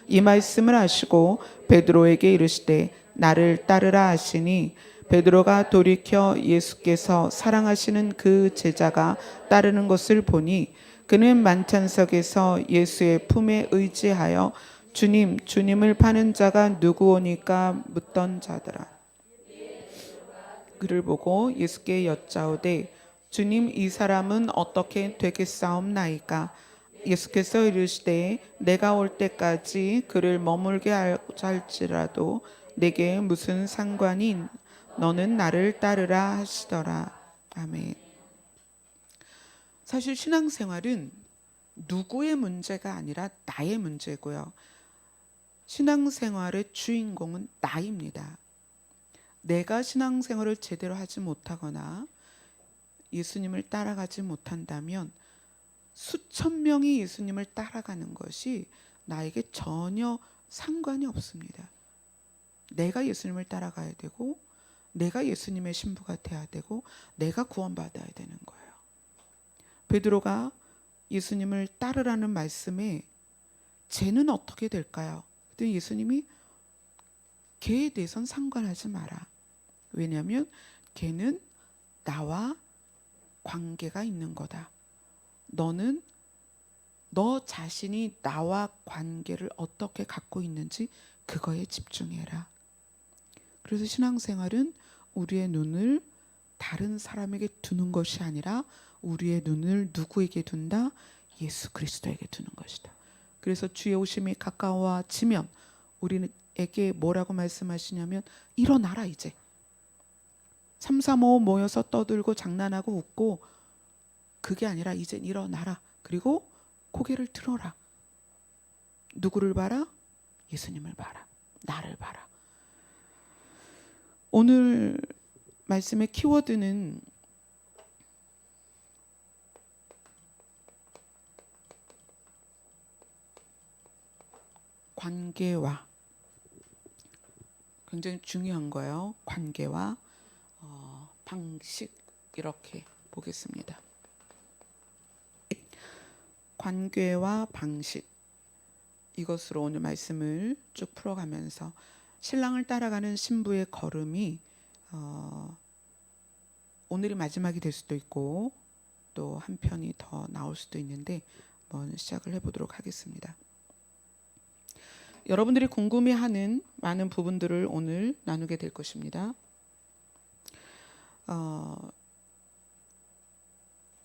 이 말씀을 하시고 베드로에게 이르시되 나를 따르라 하시니 베드로가 돌이켜 예수께서 사랑하시는 그 제자가 따르는 것을 보니 그는 만찬석에서 예수의 품에 의지하여 주님, 주님을 파는 자가 누구오니까 묻던 자더라. 그를 보고 예수께 여짜오되 주님, 이 사람은 어떻게 되겠사옵나이까? 예수께서 이르시되 내가 올 때까지 그를 머물게 할지라도 내게 무슨 상관이? 너는 나를 따르라 하시더라. 아멘. 사실 신앙생활은 누구의 문제가 아니라 나의 문제고요. 신앙생활의 주인공은 나입니다. 내가 신앙생활을 제대로 하지 못하거나 예수님을 따라가지 못한다면 수천 명이 예수님을 따라가는 것이 나에게 전혀 상관이 없습니다. 내가 예수님을 따라가야 되고 내가 예수님의 신부가 돼야 되고 내가 구원받아야 되는 거예요. 베드로가 예수님을 따르라는 말씀에 쟤는 어떻게 될까요? 그랬더니 예수님이 걔에 대해서는 상관하지 마라. 왜냐하면 걔는 나와 관계가 있는 거다. 너는 너 자신이 나와 관계를 어떻게 갖고 있는지 그거에 집중해라. 그래서 신앙생활은 우리의 눈을 다른 사람에게 두는 것이 아니라 우리의 눈을 누구에게 둔다? 예수 그리스도에게 두는 것이다. 그래서 주의 오심이 가까워지면 우리에게 뭐라고 말씀하시냐면 일어나라 이제. 3, 3, 5 모여서 떠들고 장난하고 웃고 그게 아니라 이제 일어나라. 그리고 고개를 들어라. 누구를 봐라? 예수님을 봐라. 나를 봐라. 오늘 말씀의 키워드는 관계와, 굉장히 중요한 거예요. 관계와 방식, 이렇게 보겠습니다. 관계와 방식, 이것으로 오늘 말씀을 쭉 풀어가면서 신랑을 따라가는 신부의 걸음이 오늘이 마지막이 될 수도 있고 또 한 편이 더 나올 수도 있는데 한번 시작을 해보도록 하겠습니다. 여러분들이 궁금해하는 많은 부분들을 오늘 나누게 될 것입니다.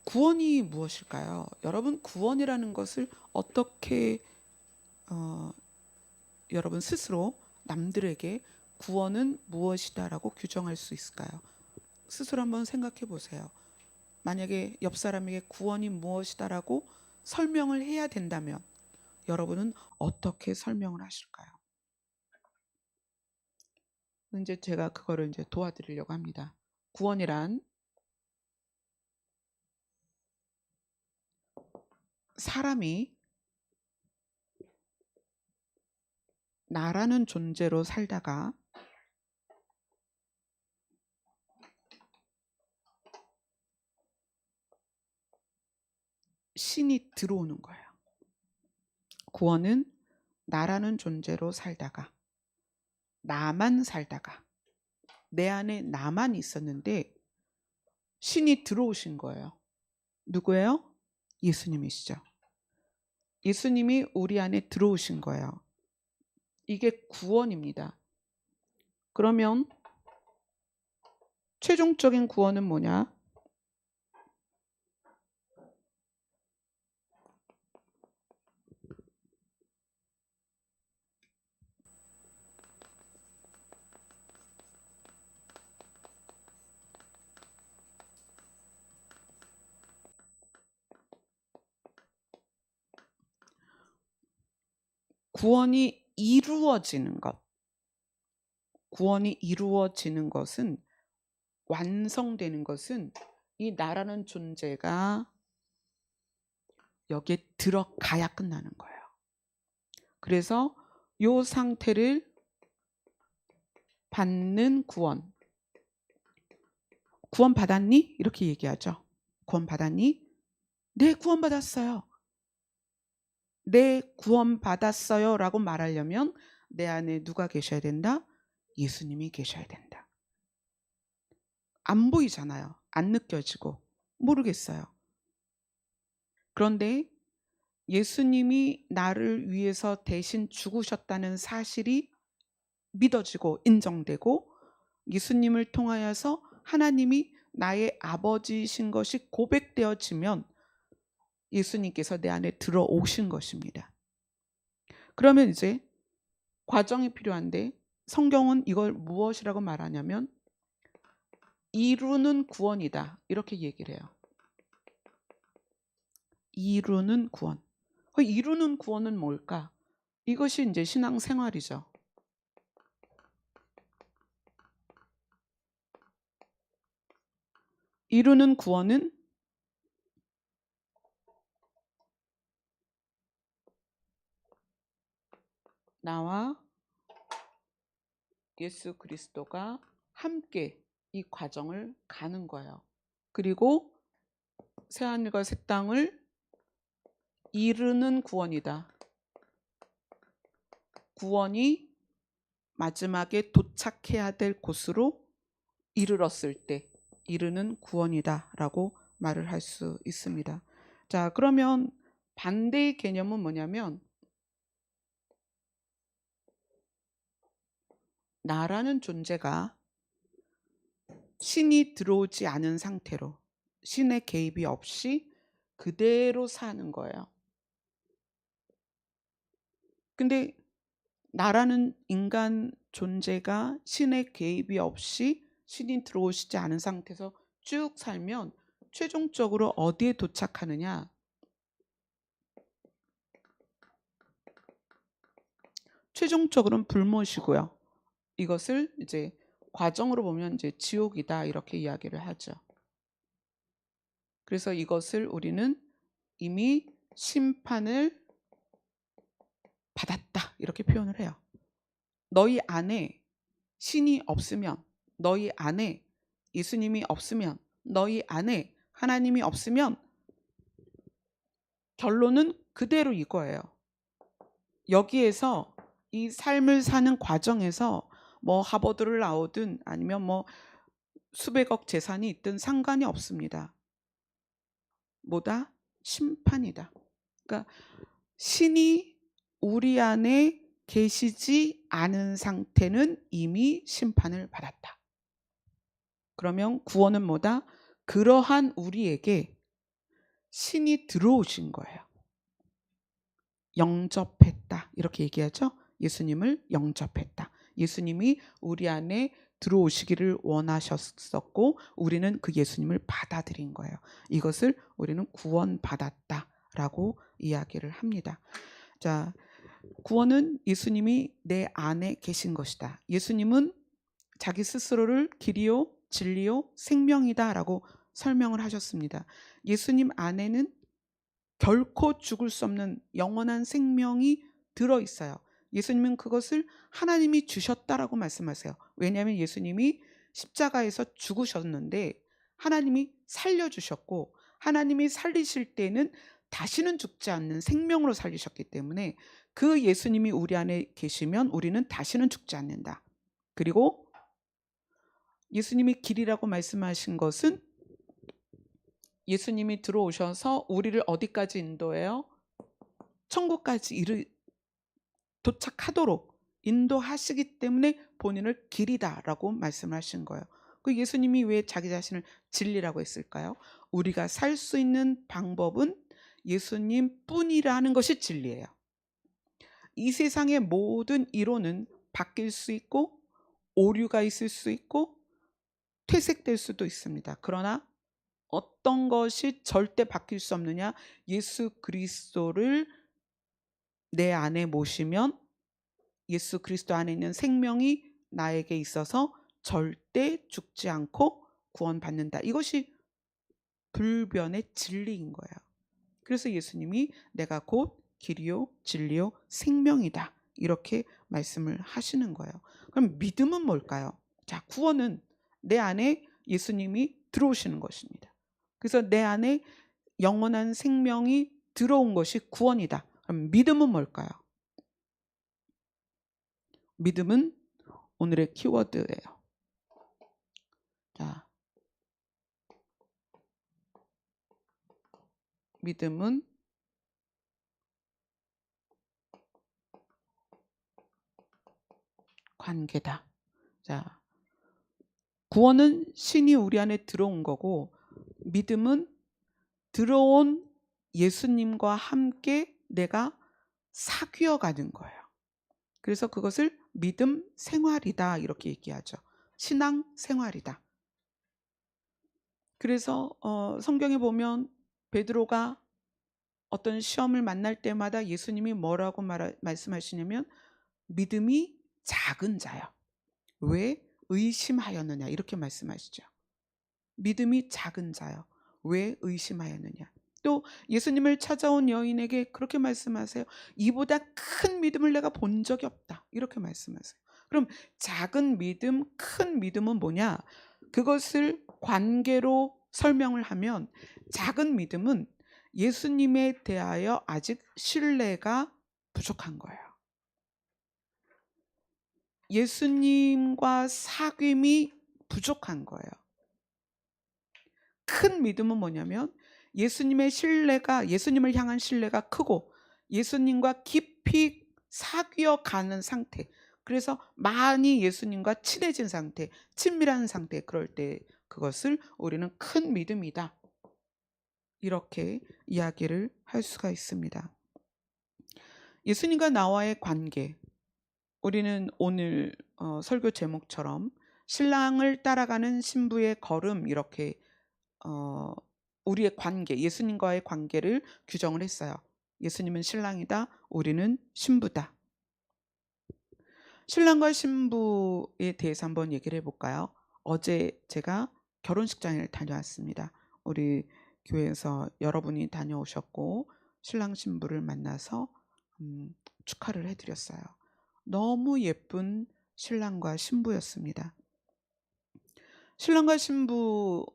구원이 무엇일까요? 여러분, 구원이라는 것을 어떻게 여러분 스스로 남들에게 구원은 무엇이다라고 규정할 수 있을까요? 스스로 한번 생각해 보세요. 만약에 옆 사람에게 구원이 무엇이다라고 설명을 해야 된다면 여러분은 어떻게 설명을 하실까요? 이제 제가 그거를 이제 도와드리려고 합니다. 구원이란 사람이 나라는 존재로 살다가 신이 들어오는 거예요. 구원은 나라는 존재로 살다가, 나만 살다가, 내 안에 나만 있었는데 신이 들어오신 거예요. 누구예요? 예수님이시죠. 예수님이 우리 안에 들어오신 거예요. 이게 구원입니다. 그러면 최종적인 구원은 뭐냐? 구원이 이루어지는 것. 구원이 이루어지는 것은, 완성되는 것은 이 나라는 존재가 여기에 들어가야 끝나는 거예요. 그래서 이 상태를 받는 구원. 구원 받았니? 이렇게 얘기하죠. 구원 받았니? 네, 구원 받았어요. 내 구원 받았어요 라고 말하려면 내 안에 누가 계셔야 된다? 예수님이 계셔야 된다. 안 보이잖아요. 안 느껴지고 모르겠어요. 그런데 예수님이 나를 위해서 대신 죽으셨다는 사실이 믿어지고 인정되고 예수님을 통하여서 하나님이 나의 아버지이신 것이 고백되어지면 예수님께서 내 안에 들어오신 것입니다. 그러면 이제 과정이 필요한데 성경은 이걸 무엇이라고 말하냐면 이루는 구원이다 이렇게 얘기를 해요. 이루는 구원. 이루는 구원은 뭘까? 이것이 이제 신앙생활이죠. 이루는 구원은 나와 예수 그리스도가 함께 이 과정을 가는 거예요. 그리고 새하늘과 새 땅을 이루는 구원이다. 구원이 마지막에 도착해야 될 곳으로 이르렀을 때 이르는 구원이다 라고 말을 할 수 있습니다. 자, 그러면 반대의 개념은 뭐냐면 나라는 존재가 신이 들어오지 않은 상태로 신의 개입이 없이 그대로 사는 거예요. 근데 나라는 인간 존재가 신의 개입이 없이 신이 들어오시지 않은 상태에서 쭉 살면 최종적으로 어디에 도착하느냐? 최종적으로는 불못이고요. 이것을 이제 과정으로 보면 이제 지옥이다 이렇게 이야기를 하죠. 그래서 이것을 우리는 이미 심판을 받았다 이렇게 표현을 해요. 너희 안에 신이 없으면, 너희 안에 예수님이 없으면, 너희 안에 하나님이 없으면 결론은 그대로 이거예요. 여기에서 이 삶을 사는 과정에서 뭐 하버드를 나오든 아니면 뭐 수백억 재산이 있든 상관이 없습니다. 뭐다? 심판이다. 그러니까 신이 우리 안에 계시지 않은 상태는 이미 심판을 받았다. 그러면 구원은 뭐다? 그러한 우리에게 신이 들어오신 거예요. 영접했다. 이렇게 얘기하죠. 예수님을 영접했다. 예수님이 우리 안에 들어오시기를 원하셨었고 우리는 그 예수님을 받아들인 거예요. 이것을 우리는 구원받았다라고 이야기를 합니다. 자, 구원은 예수님이 내 안에 계신 것이다. 예수님은 자기 스스로를 길이요 진리요 생명이다라고 설명을 하셨습니다. 예수님 안에는 결코 죽을 수 없는 영원한 생명이 들어있어요. 예수님은 그것을 하나님이 주셨다라고 말씀하세요. 왜냐하면 예수님이 십자가에서 죽으셨는데 하나님이 살려주셨고 하나님이 살리실 때는 다시는 죽지 않는 생명으로 살리셨기 때문에 그 예수님이 우리 안에 계시면 우리는 다시는 죽지 않는다. 그리고 예수님이 길이라고 말씀하신 것은 예수님이 들어오셔서 우리를 어디까지 인도해요? 천국까지 도착하도록 인도하시기 때문에 본인을 길이다라고 말씀하신 거예요. 그 예수님이 왜 자기 자신을 진리라고 했을까요? 우리가 살 수 있는 방법은 예수님 뿐이라는 것이 진리예요. 이 세상의 모든 이론은 바뀔 수 있고 오류가 있을 수 있고 퇴색될 수도 있습니다. 그러나 어떤 것이 절대 바뀔 수 없느냐? 예수 그리스도를 내 안에 모시면 예수 그리스도 안에 있는 생명이 나에게 있어서 절대 죽지 않고 구원받는다. 이것이 불변의 진리인 거예요. 그래서 예수님이 내가 곧 길이요 진리요 생명이다. 이렇게 말씀을 하시는 거예요. 그럼 믿음은 뭘까요? 자, 구원은 내 안에 예수님이 들어오시는 것입니다. 그래서 내 안에 영원한 생명이 들어온 것이 구원이다. 그럼 믿음은 뭘까요? 믿음은 오늘의 키워드예요. 자, 믿음은 관계다. 자, 구원은 신이 우리 안에 들어온 거고, 믿음은 들어온 예수님과 함께 내가 사귀어 가는 거예요. 그래서 그것을 믿음 생활이다 이렇게 얘기하죠. 신앙 생활이다. 그래서 성경에 보면 베드로가 어떤 시험을 만날 때마다 예수님이 뭐라고 말씀하시냐면 믿음이 작은 자요. 왜 의심하였느냐 이렇게 말씀하시죠. 믿음이 작은 자요. 왜 의심하였느냐. 또 예수님을 찾아온 여인에게 그렇게 말씀하세요. 이보다 큰 믿음을 내가 본 적이 없다. 이렇게 말씀하세요. 그럼 작은 믿음, 큰 믿음은 뭐냐? 그것을 관계로 설명을 하면 작은 믿음은 예수님에 대하여 아직 신뢰가 부족한 거예요. 예수님과 사귐이 부족한 거예요. 큰 믿음은 뭐냐면 예수님을 향한 신뢰가 크고 예수님과 깊이 사귀어 가는 상태. 그래서 많이 예수님과 친해진 상태, 친밀한 상태. 그럴 때 그것을 우리는 큰 믿음이다. 이렇게 이야기를 할 수가 있습니다. 예수님과 나와의 관계. 우리는 오늘 설교 제목처럼 신랑을 따라가는 신부의 걸음 이렇게 우리의 관계, 예수님과의 관계를 규정을 했어요. 예수님은 신랑이다, 우리는 신부다. 신랑과 신부에 대해서 한번 얘기를 해볼까요? 어제 제가 결혼식장을 다녀왔습니다. 우리 교회에서 여러분이 다녀오셨고 신랑 신부를 만나서 축하를 해드렸어요. 너무 예쁜 신랑과 신부였습니다. 신랑과 신부의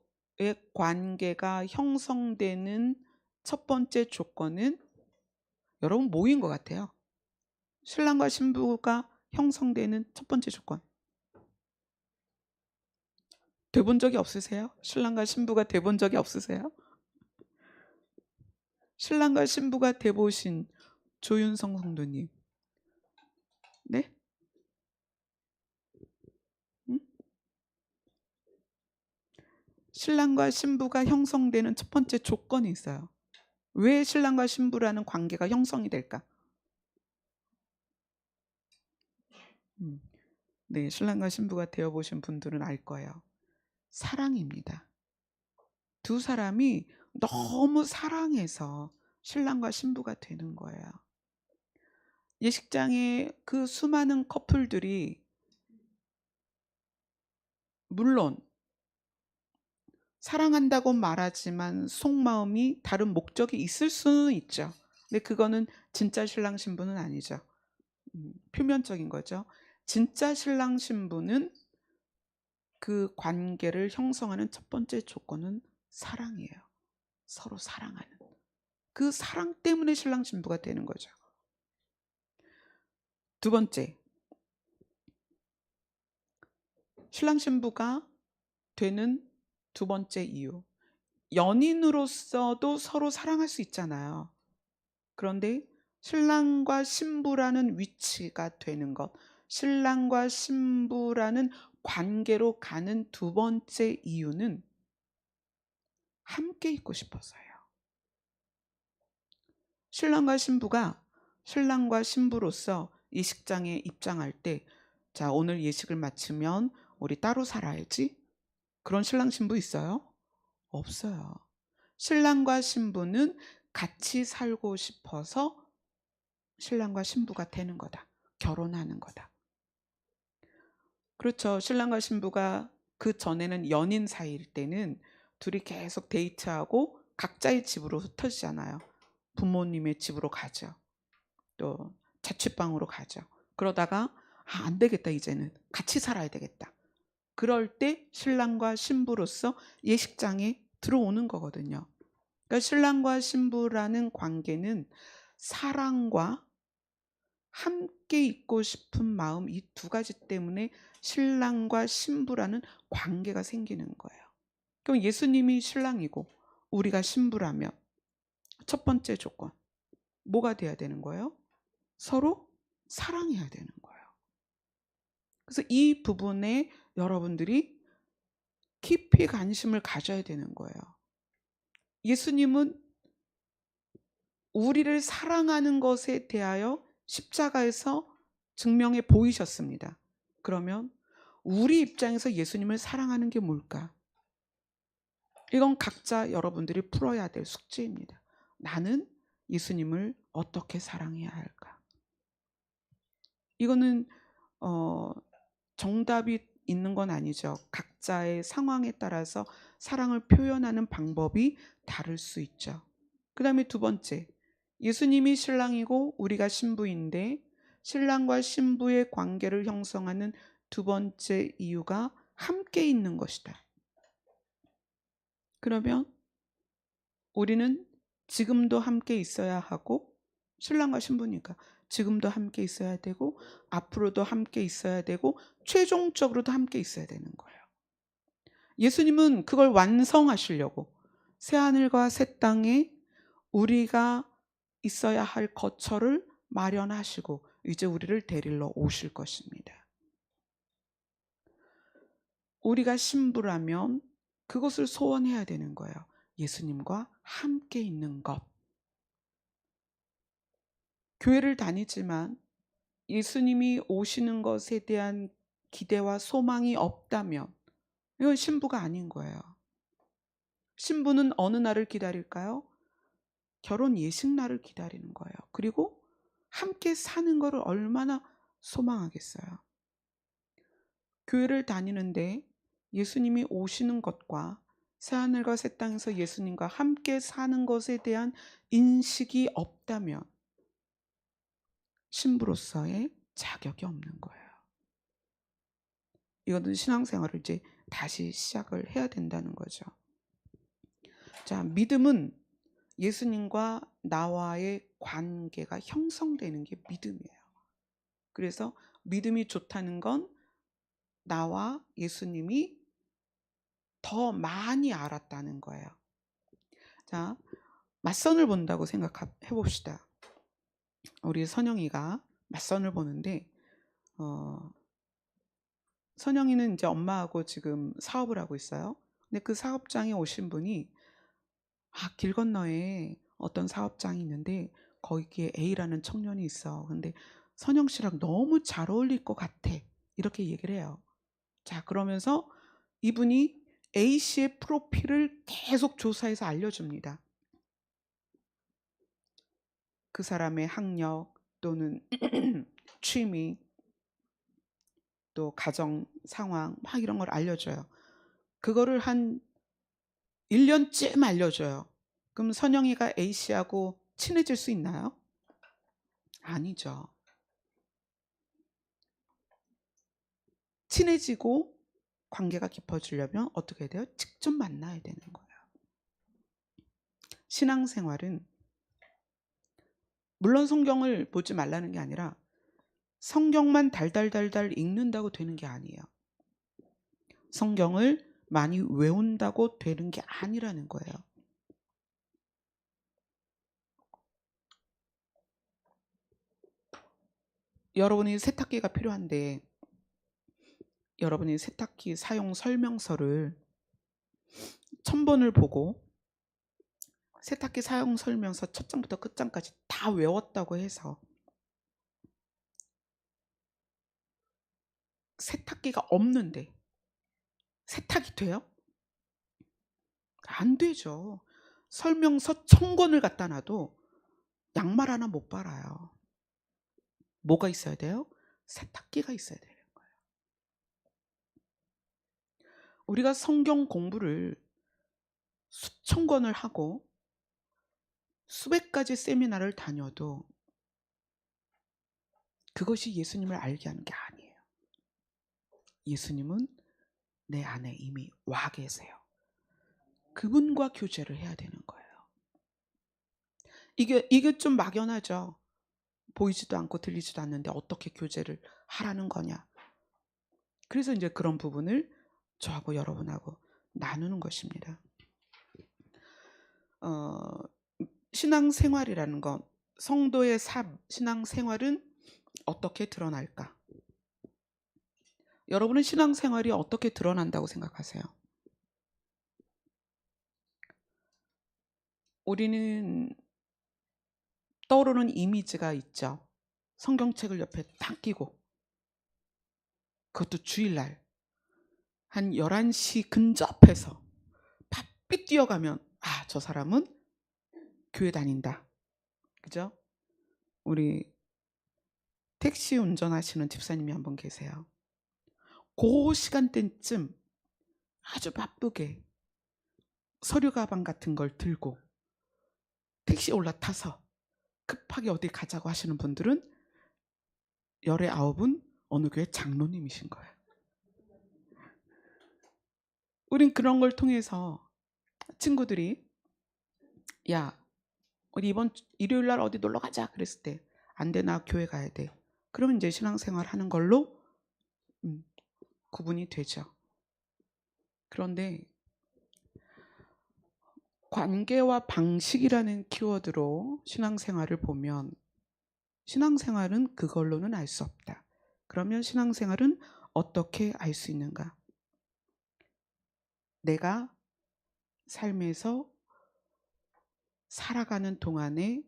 관계가 형성되는 첫 번째 조건은 여러분 뭐인 것 같아요? 신랑과 신부가 형성되는 첫 번째 조건. 돼본 적이 없으세요? 신랑과 신부가 돼본 적이 없으세요? 신랑과 신부가 돼보신 조윤성 성도님. 네? 응? 신랑과 신부가 형성되는 첫 번째 조건이 있어요. 왜 신랑과 신부라는 관계가 형성이 될까? 네, 신랑과 신부가 되어보신 분들은 알 거예요. 사랑입니다. 두 사람이 너무 사랑해서 신랑과 신부가 되는 거예요. 예식장에 그 수많은 커플들이 물론 사랑한다고 말하지만 속마음이 다른 목적이 있을 수는 있죠. 근데 그거는 진짜 신랑 신부는 아니죠. 표면적인 거죠. 진짜 신랑 신부는 그 관계를 형성하는 첫 번째 조건은 사랑이에요. 서로 사랑하는. 그 사랑 때문에 신랑 신부가 되는 거죠. 두 번째, 신랑 신부가 되는 두 번째 이유. 연인으로서도 서로 사랑할 수 있잖아요. 그런데 신랑과 신부라는 위치가 되는 것, 신랑과 신부라는 관계로 가는 두 번째 이유는 함께 있고 싶어서예요. 신랑과 신부가 신랑과 신부로서 예식장에 입장할 때, 자, 오늘 예식을 마치면 우리 따로 살아야지. 그런 신랑 신부 있어요? 없어요. 신랑과 신부는 같이 살고 싶어서 신랑과 신부가 되는 거다. 결혼하는 거다. 그렇죠. 신랑과 신부가 그 전에는 연인 사이일 때는 둘이 계속 데이트하고 각자의 집으로 흩어지잖아요. 부모님의 집으로 가죠. 또 자취방으로 가죠. 그러다가 안 되겠다, 이제는 같이 살아야 되겠다. 그럴 때 신랑과 신부로서 예식장에 들어오는 거거든요. 그러니까 신랑과 신부라는 관계는 사랑과 함께 있고 싶은 마음, 이 두 가지 때문에 신랑과 신부라는 관계가 생기는 거예요. 그럼 예수님이 신랑이고 우리가 신부라면 첫 번째 조건 뭐가 돼야 되는 거예요? 서로 사랑해야 되는 거예요. 그래서 이 부분에 여러분들이 깊이 관심을 가져야 되는 거예요. 예수님은 우리를 사랑하는 것에 대하여 십자가에서 증명해 보이셨습니다. 그러면 우리 입장에서 예수님을 사랑하는 게 뭘까? 이건 각자 여러분들이 풀어야 될 숙제입니다. 나는 예수님을 어떻게 사랑해야 할까? 이거는 정답이 있는 건 아니죠. 각자의 상황에 따라서 사랑을 표현하는 방법이 다를 수 있죠. 그 다음에 두 번째, 예수님이 신랑이고 우리가 신부인데 신랑과 신부의 관계를 형성하는 두 번째 이유가 함께 있는 것이다. 그러면 우리는 지금도 함께 있어야 하고, 신랑과 신부니까 지금도 함께 있어야 되고 앞으로도 함께 있어야 되고 최종적으로도 함께 있어야 되는 거예요. 예수님은 그걸 완성하시려고 새하늘과 새 땅에 우리가 있어야 할 거처를 마련하시고 이제 우리를 데리러 오실 것입니다. 우리가 신부라면 그것을 소원해야 되는 거예요. 예수님과 함께 있는 것. 교회를 다니지만 예수님이 오시는 것에 대한 기대와 소망이 없다면 이건 신부가 아닌 거예요. 신부는 어느 날을 기다릴까요? 결혼 예식날을 기다리는 거예요. 그리고 함께 사는 거를 얼마나 소망하겠어요. 교회를 다니는데 예수님이 오시는 것과 새하늘과 새 땅에서 예수님과 함께 사는 것에 대한 인식이 없다면 신부로서의 자격이 없는 거예요. 이거는 신앙생활을 이제 다시 시작을 해야 된다는 거죠. 자, 믿음은 예수님과 나와의 관계가 형성되는 게 믿음이에요. 그래서 믿음이 좋다는 건 나와 예수님이 더 많이 알았다는 거예요. 자, 맞선을 본다고 생각해 봅시다. 우리 선영이가 맞선을 보는데 선영이는 이제 엄마하고 지금 사업을 하고 있어요. 근데 그 사업장에 오신 분이 길 건너에 어떤 사업장이 있는데 거기에 A라는 청년이 있어. 근데 선영 씨랑 너무 잘 어울릴 것 같아. 이렇게 얘기를 해요. 자, 그러면서 이분이 A 씨의 프로필을 계속 조사해서 알려줍니다. 그 사람의 학력 또는 취미 또 가정 상황 막 이런 걸 알려줘요. 그거를 한 1년쯤 알려줘요. 그럼 선영이가 A 씨하고 친해질 수 있나요? 아니죠. 친해지고 관계가 깊어지려면 어떻게 해야 돼요? 직접 만나야 되는 거예요. 신앙생활은 물론 성경을 보지 말라는 게 아니라 성경만 달달달달 읽는다고 되는 게 아니에요. 성경을 많이 외운다고 되는 게 아니라는 거예요. 여러분이 세탁기가 필요한데 여러분이 세탁기 사용 설명서를 1000번을 보고 세탁기 사용 설명서 첫 장부터 끝장까지 다 외웠다고 해서 세탁기가 없는데 세탁이 돼요? 안 되죠. 설명서 1000권을 갖다 놔도 양말 하나 못 빨아요. 뭐가 있어야 돼요? 세탁기가 있어야 되는 거예요. 우리가 성경 공부를 수천 권을 하고 수백 가지 세미나를 다녀도 그것이 예수님을 알게 하는 게 아니에요. 예수님은 내 안에 이미 와 계세요. 그분과 교제를 해야 되는 거예요. 이게 좀 막연하죠. 보이지도 않고 들리지도 않는데 어떻게 교제를 하라는 거냐. 그래서 이제 그런 부분을 저하고 여러분하고 나누는 것입니다. 어, 신앙생활이라는 것, 성도의 삶, 신앙생활은 어떻게 드러날까? 여러분은 신앙생활이 어떻게 드러난다고 생각하세요? 우리는 떠오르는 이미지가 있죠. 성경책을 옆에 딱 끼고, 그것도 주일날 한 11시 근접해서 바삐 뛰어가면 저 사람은 교회 다닌다. 그죠? 우리 택시 운전하시는 집사님이 한 분 계세요. 그 시간대쯤 아주 바쁘게 서류 가방 같은 걸 들고 택시에 올라타서 급하게 어디 가자고 하시는 분들은 열의 9은 어느 교회 장로님이신 거예요. 우린 그런 걸 통해서 친구들이 야 우리 이번 일요일 날 어디 놀러 가자 그랬을 때 안 돼, 나 교회 가야 돼. 그러면 이제 신앙생활 하는 걸로 구분이 되죠. 그런데 관계와 방식이라는 키워드로 신앙생활을 보면 신앙생활은 그걸로는 알 수 없다. 그러면 신앙생활은 어떻게 알 수 있는가? 내가 삶에서 살아가는 동안에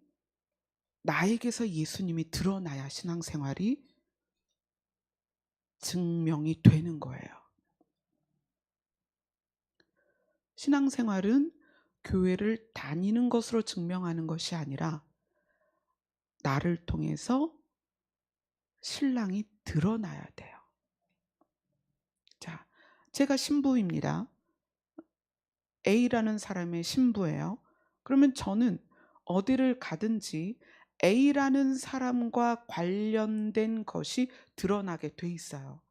나에게서 예수님이 드러나야 신앙생활이 증명이 되는 거예요. 신앙생활은 교회를 다니는 것으로 증명하는 것이 아니라 나를 통해서 신랑이 드러나야 돼요. 자, 제가 신부입니다. A라는 사람의 신부예요. 그러면 저는 어디를 가든지 A라는 사람과 관련된 것이 드러나게 돼 있어요.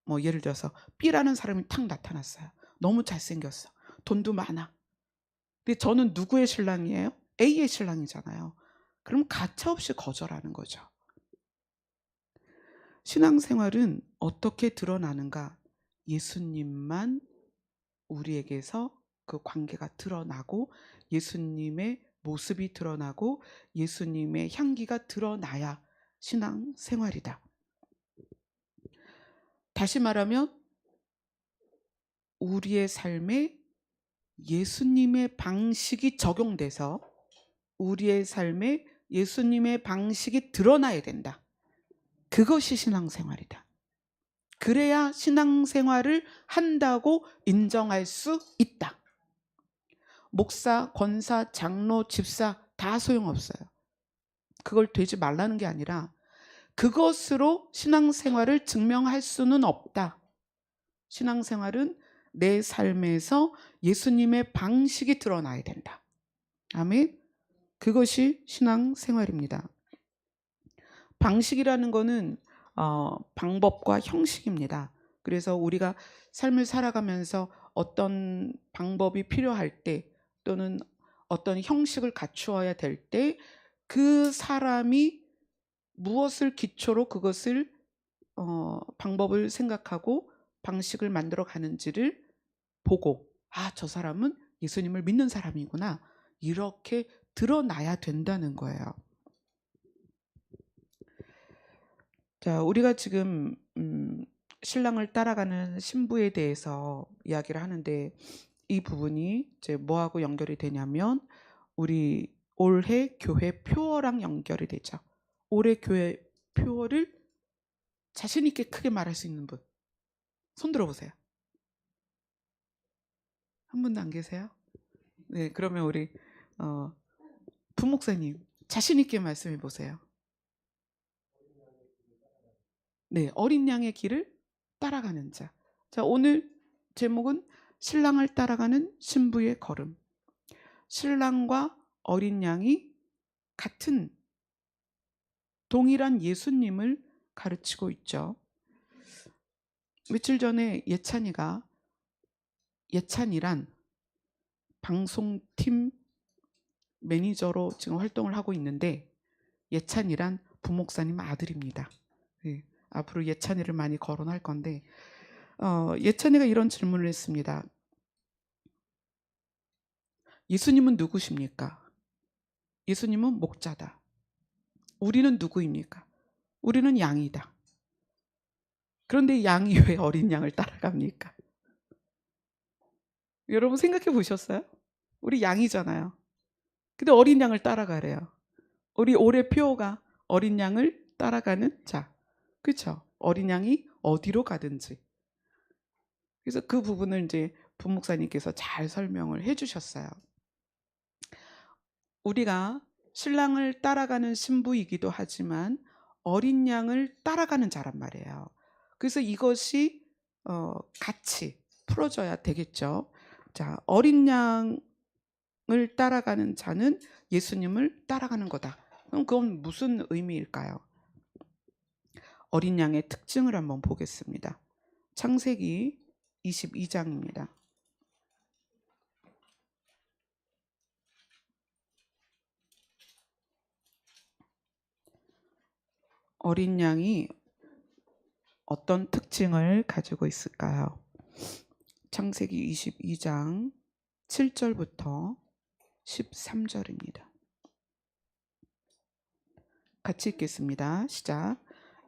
뭐 예를 들어서 B라는 사람이 탁 나타났어요. 너무 잘생겼어. 돈도 많아. 근데 저는 누구의 신랑이에요? A의 신랑이잖아요. 그럼 가차없이 거절하는 거죠. 신앙생활은 어떻게 드러나는가? 예수님만 우리에게서 그 관계가 드러나고 예수님의 모습이 드러나고 예수님의 향기가 드러나야 신앙생활이다. 다시 말하면 우리의 삶에 예수님의 방식이 적용돼서 우리의 삶에 예수님의 방식이 드러나야 된다. 그것이 신앙생활이다. 그래야 신앙생활을 한다고 인정할 수 있다. 목사, 권사, 장로, 집사 다 소용없어요. 그걸 되지 말라는 게 아니라 그것으로 신앙생활을 증명할 수는 없다. 신앙생활은 내 삶에서 예수님의 방식이 드러나야 된다. 아멘. 그것이 신앙생활입니다. 방식이라는 거는 방법과 형식입니다. 그래서 우리가 삶을 살아가면서 어떤 방법이 필요할 때 또는 어떤 형식을 갖추어야 될 때 그 사람이 무엇을 기초로 그것을 방법을 생각하고 방식을 만들어 가는지를 보고 저 사람은 예수님을 믿는 사람이구나 이렇게 드러나야 된다는 거예요. 자, 우리가 지금 신랑을 따라가는 신부에 대해서 이야기를 하는데 이 부분이 이제 뭐하고 연결이 되냐면 우리 올해 교회 표어랑 연결이 되죠. 올해 교회 표어를 자신 있게 크게 말할 수 있는 분 손 들어보세요. 한 분도 안 계세요? 네, 그러면 우리 부목사님 자신 있게 말씀해 보세요. 네, 어린 양의 길을 따라가는 자. 자, 오늘 제목은 신랑을 따라가는 신부의 걸음. 신랑과 어린 양이 같은 동일한 예수님을 가르치고 있죠. 며칠 전에 예찬이란 방송팀 매니저로 지금 활동을 하고 있는데 예찬이란 부목사님 아들입니다. 예, 앞으로 예찬이를 많이 거론할 건데 예찬이가 이런 질문을 했습니다. 예수님은 누구십니까? 예수님은 목자다. 우리는 누구입니까? 우리는 양이다. 그런데 양이 왜 어린 양을 따라갑니까? 여러분 생각해 보셨어요? 우리 양이잖아요. 근데 어린 양을 따라가래요. 우리 올해 표어가 어린 양을 따라가는 자. 그렇죠? 어린 양이 어디로 가든지. 그래서 그 부분을 이제 부목사님께서 잘 설명을 해 주셨어요. 우리가 신랑을 따라가는 신부이기도 하지만 어린 양을 따라가는 자란 말이에요. 그래서 이것이 같이 풀어져야 되겠죠. 자, 어린 양을 따라가는 자는 예수님을 따라가는 거다. 그럼 그건 무슨 의미일까요? 어린 양의 특징을 한번 보겠습니다. 창세기 22장입니다. 어린 양이 어떤 특징을 가지고 있을까요? 창세기 22장 7절부터 13절입니다. 같이 읽겠습니다. 시작.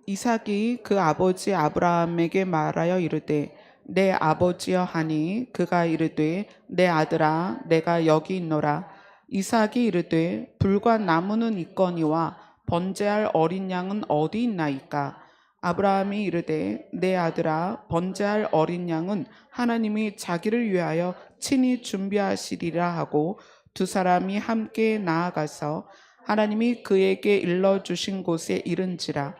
이삭이 그 아버지 아브라함에게 말하여 이르되 내 아버지여 하니 그가 이르되 내 아들아 내가 여기 있노라. 이삭이 이르되 불과 나무는 있거니와 번제할 어린 양은 어디 있나이까. 아브라함이 이르되 내 아들아 번제할 어린 양은 하나님이 자기를 위하여 친히 준비하시리라 하고 두 사람이 함께 나아가서 하나님이 그에게 일러주신 곳에 이른지라.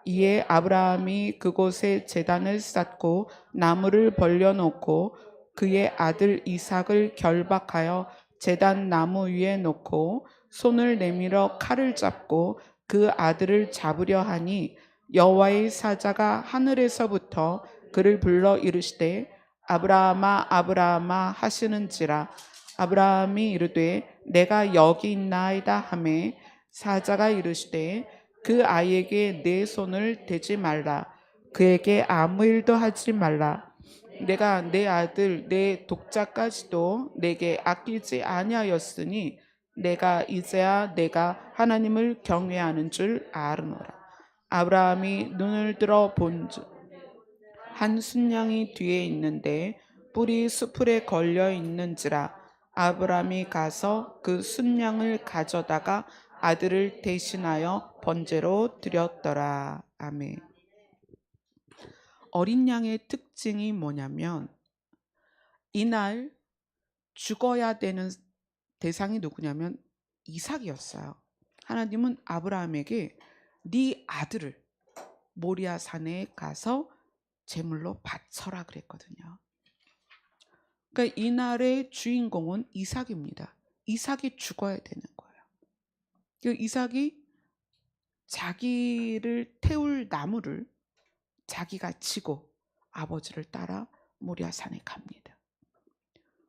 이에 아브라함이 그곳에 제단을 쌓고 나무를 벌려놓고 그의 아들 이삭을 결박하여 제단 나무 위에 놓고 손을 내밀어 칼을 잡고 그 아들을 잡으려 하니 여호와의 사자가 하늘에서부터 그를 불러 이르시되 아브라함아 아브라함아 하시는지라. 아브라함이 이르되 내가 여기 있나이다 하매 사자가 이르시되 그 아이에게 내 손을 대지 말라. 그에게 아무 일도 하지 말라. 내가 내 아들 내 독자까지도 내게 아끼지 아니하였으니 내가 이제야 내가 하나님을 경외하는 줄 아르노라. 아브라함이 눈을 들어 본즉 한 순양이 뒤에 있는데 뿔이 수풀에 걸려 있는지라. 아브라함이 가서 그 순양을 가져다가 아들을 대신하여 번제로 드렸더라. 아멘. 어린 양의 특징이 뭐냐면 이날 죽어야 되는 대상이 누구냐면 이삭이었어요. 하나님은 아브라함에게 네 아들을 모리아 산에 가서 제물로 바쳐라 그랬거든요. 그러니까 이날의 주인공은 이삭입니다. 이삭이 죽어야 되는 거예요. 그 이삭이 자기를 태울 나무를 자기가 치고 아버지를 따라 모리아 산에 갑니다.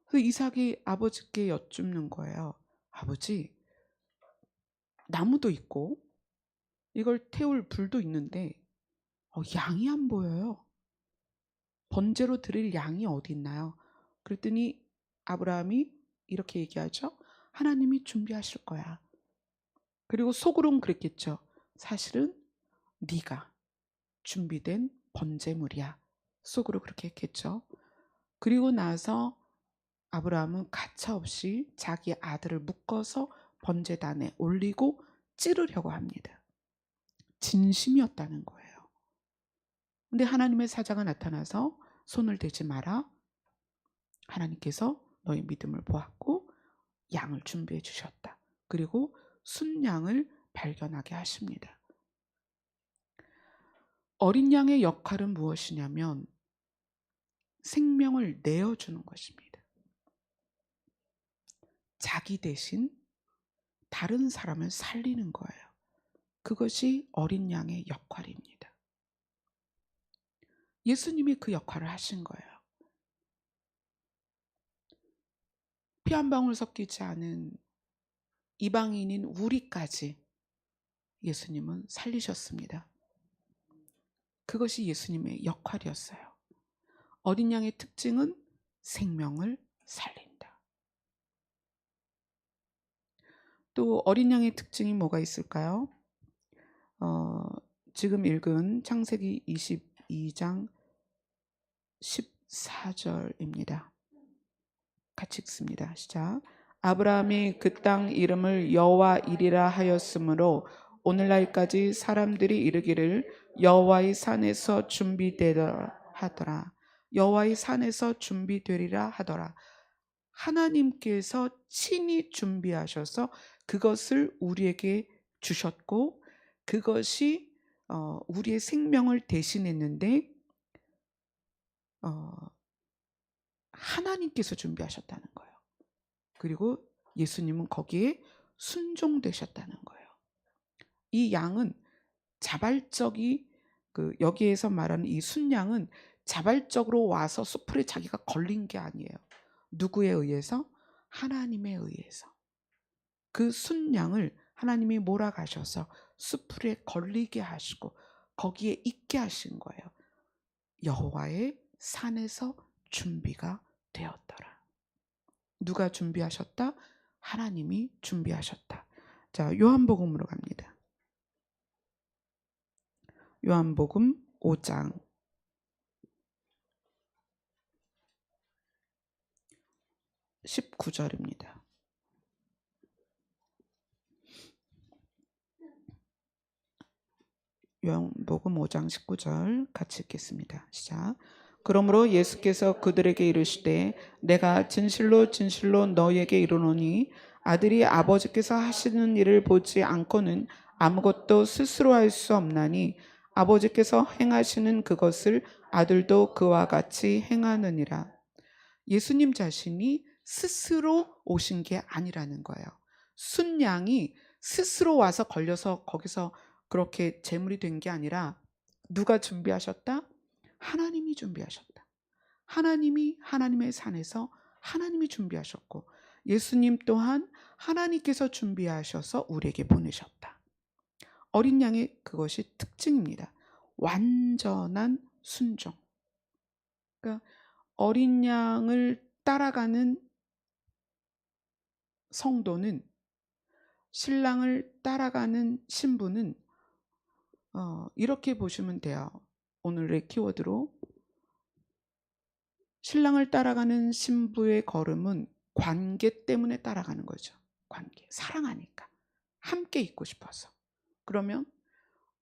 그 이삭이 아버지께 여쭙는 거예요. 아버지, 나무도 있고 이걸 태울 불도 있는데 양이 안 보여요. 번제로 드릴 양이 어디 있나요? 그랬더니 아브라함이 이렇게 얘기하죠. 하나님이 준비하실 거야. 그리고 속으로는 그랬겠죠. 사실은 네가 준비된 번제물이야. 속으로 그렇게 했겠죠. 그리고 나서 아브라함은 가차없이 자기 아들을 묶어서 번제단에 올리고 찌르려고 합니다. 진심이었다는 거예요. 근데 하나님의 사자가 나타나서 손을 대지 마라. 하나님께서 너의 믿음을 보았고 양을 준비해 주셨다. 그리고 순양을 발견하게 하십니다. 어린 양의 역할은 무엇이냐면 생명을 내어주는 것입니다. 자기 대신 다른 사람을 살리는 거예요. 그것이 어린 양의 역할입니다. 예수님이 그 역할을 하신 거예요. 피 한 방울 섞이지 않은 이방인인 우리까지 예수님은 살리셨습니다. 그것이 예수님의 역할이었어요. 어린 양의 특징은 생명을 살린다. 또 어린 양의 특징이 뭐가 있을까요? 지금 읽은 창세기 22장 14절입니다. 같이 읽습니다. 시작. 아브라함이 그 땅 이름을 여호와 이리라 하였으므로 오늘날까지 사람들이 이르기를 여호와의 산에서 준비되리라 하더라. 여호와의 산에서 준비되리라 하더라. 하나님께서 친히 준비하셔서 그것을 우리에게 주셨고 그것이 우리의 생명을 대신했는데 하나님께서 준비하셨다는 거예요. 그리고 예수님은 거기에 순종되셨다는 거예요. 이 양은 자발적이 여기에서 말하는 이 순양은 자발적으로 와서 수풀에 자기가 걸린 게 아니에요. 누구에 의해서? 하나님에 의해서. 그 순양을 하나님이 몰아가셔서 수풀에 걸리게 하시고 거기에 있게 하신 거예요. 여호와의 산에서 준비가 되었더라. 누가 준비하셨다? 하나님이 준비하셨다. 자, 요한복음으로 갑니다. 요한복음 5장 19절입니다. 요한복음 5장 19절 같이 읽겠습니다. 시작. 그러므로 예수께서 그들에게 이르시되 내가 진실로 진실로 너희에게 이르노니 아들이 아버지께서 하시는 일을 보지 않고는 아무것도 스스로 할 수 없나니 아버지께서 행하시는 그것을 아들도 그와 같이 행하느니라. 예수님 자신이 스스로 오신 게 아니라는 거예요. 순양이 스스로 와서 걸려서 거기서 그렇게 제물이 된 게 아니라 누가 준비하셨다? 하나님이 준비하셨다. 하나님이 하나님의 산에서 하나님이 준비하셨고 예수님 또한 하나님께서 준비하셔서 우리에게 보내셨다. 어린 양의 그것이 특징입니다. 완전한 순종. 그러니까 어린 양을 따라가는 성도는, 신랑을 따라가는 신부는 이렇게 보시면 돼요. 오늘의 키워드로 신랑을 따라가는 신부의 걸음은 관계 때문에 따라가는 거죠. 관계, 사랑하니까, 함께 있고 싶어서. 그러면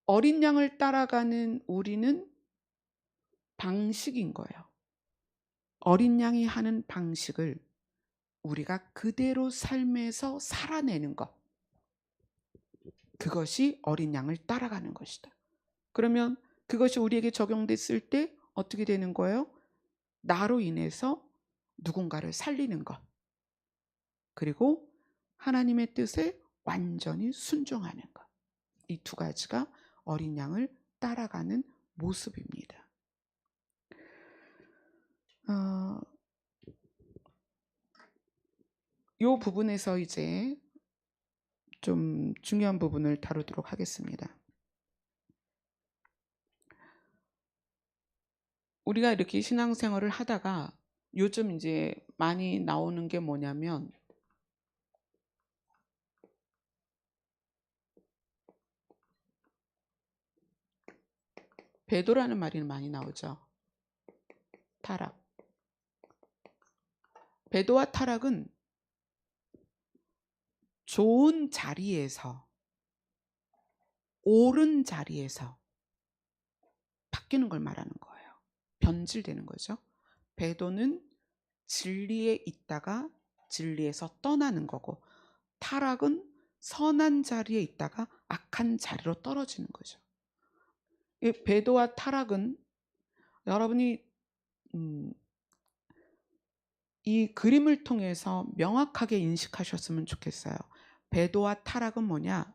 어린 양을 따라가는 우리는 방식인 거예요. 어린 양이 하는 방식을 우리가 그대로 삶에서 살아내는 것, 그것이 어린 양을 따라가는 것이다. 그러면 그것이 우리에게 적용됐을 때 어떻게 되는 거예요? 나로 인해서 누군가를 살리는 것, 그리고 하나님의 뜻에 완전히 순종하는 것. 이 두 가지가 어린 양을 따라가는 모습입니다. 이 부분에서 이제 좀 중요한 부분을 다루도록 하겠습니다. 우리가 이렇게 신앙생활을 하다가 요즘 이제 많이 나오는 게 뭐냐면 배도라는 말이 많이 나오죠. 타락. 배도와 타락은 좋은 자리에서, 옳은 자리에서 바뀌는 걸 말하는 거예요. 변질되는 거죠. 배도는 진리에 있다가 진리에서 떠나는 거고, 타락은 선한 자리에 있다가 악한 자리로 떨어지는 거죠. 이 배도와 타락은 여러분이 이 그림을 통해서 명확하게 인식하셨으면 좋겠어요. 배도와 타락은 뭐냐?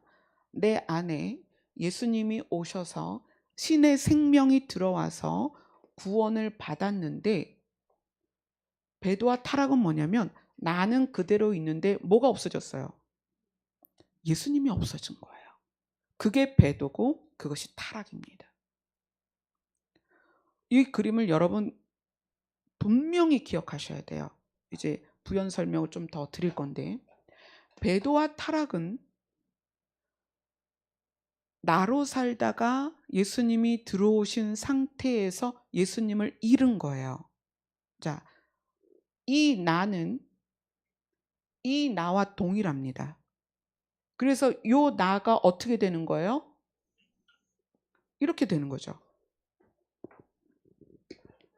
내 안에 예수님이 오셔서 신의 생명이 들어와서 구원을 받았는데, 배도와 타락은 뭐냐면 나는 그대로 있는데 뭐가 없어졌어요? 예수님이 없어진 거예요. 그게 배도고 그것이 타락입니다. 이 그림을 여러분 분명히 기억하셔야 돼요. 이제 부연 설명을 좀 더 드릴 건데, 배도와 타락은 나로 살다가 예수님이 들어오신 상태에서 예수님을 잃은 거예요. 자, 이 나는 이 나와 동일합니다. 그래서 요 나가 어떻게 되는 거예요? 이렇게 되는 거죠.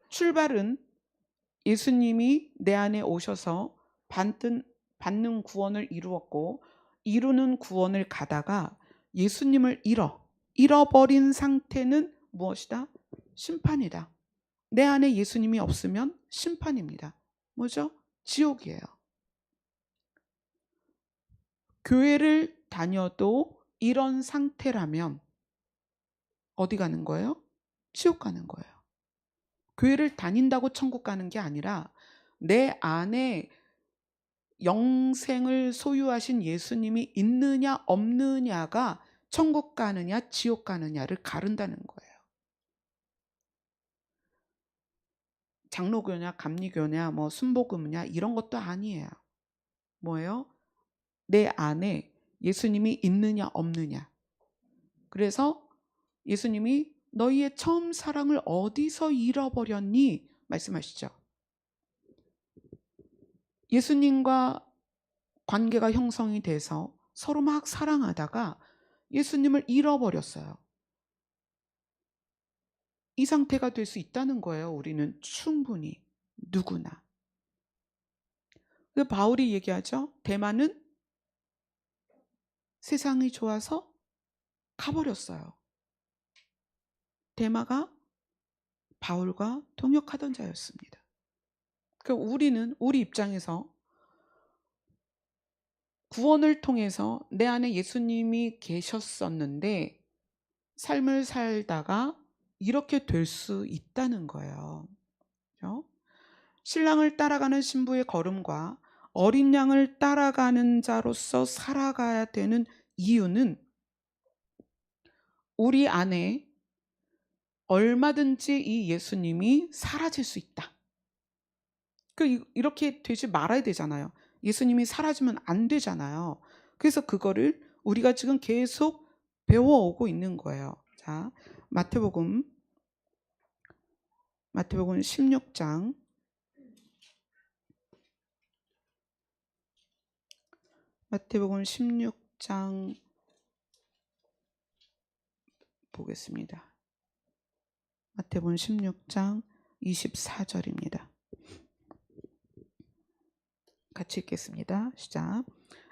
출발은 예수님이 내 안에 오셔서 받는 구원을 이루었고, 이루는 구원을 가다가 예수님을 잃어버린 상태는 무엇이다? 심판이다. 내 안에 예수님이 없으면 심판입니다. 뭐죠? 지옥이에요. 교회를 다녀도 이런 상태라면 어디 가는 거예요? 지옥 가는 거예요. 교회를 다닌다고 천국 가는 게 아니라 내 안에 영생을 소유하신 예수님이 있느냐 없느냐가 천국 가느냐 지옥 가느냐를 가른다는 거예요. 장로교냐 감리교냐 뭐 순복음이냐 이런 것도 아니에요. 뭐예요? 내 안에 예수님이 있느냐 없느냐. 그래서 예수님이 너희의 처음 사랑을 어디서 잃어버렸니? 말씀하시죠. 예수님과 관계가 형성이 돼서 서로 막 사랑하다가 예수님을 잃어버렸어요. 이 상태가 될 수 있다는 거예요. 우리는 충분히 누구나. 바울이 얘기하죠. 데마는 세상이 좋아서 가버렸어요. 데마가 바울과 동역하던 자였습니다. 우리는 우리 입장에서 구원을 통해서 내 안에 예수님이 계셨었는데 삶을 살다가 이렇게 될 수 있다는 거예요. 그렇죠? 신랑을 따라가는 신부의 걸음과 어린 양을 따라가는 자로서 살아가야 되는 이유는 우리 안에 얼마든지 이 예수님이 사라질 수 있다. 이렇게 되지 말아야 되잖아요. 예수님이 사라지면 안 되잖아요. 그래서 그거를 우리가 지금 계속 배워오고 있는 거예요. 자, 마태복음 16장 마태복음 16장 보겠습니다. 마태복음 16장 24절입니다. 같이 읽겠습니다. 시작.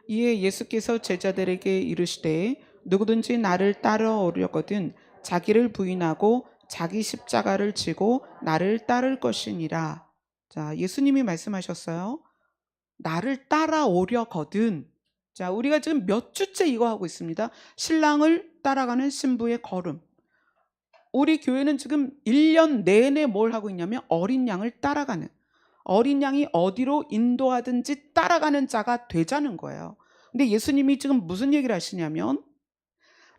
이에 예수께서 제자들에게 이르시되 누구든지 나를 따라오려거든 자기를 부인하고 자기 십자가를 지고 나를 따를 것이니라. 자, 예수님이 말씀하셨어요. 나를 따라오려거든. 자, 우리가 지금 몇 주째 이거 하고 있습니다. 신랑을 따라가는 신부의 걸음. 우리 교회는 지금 1년 내내 뭘 하고 있냐면 어린 양을 따라가는, 어린 양이 어디로 인도하든지 따라가는 자가 되자는 거예요. 근데 예수님이 지금 무슨 얘기를 하시냐면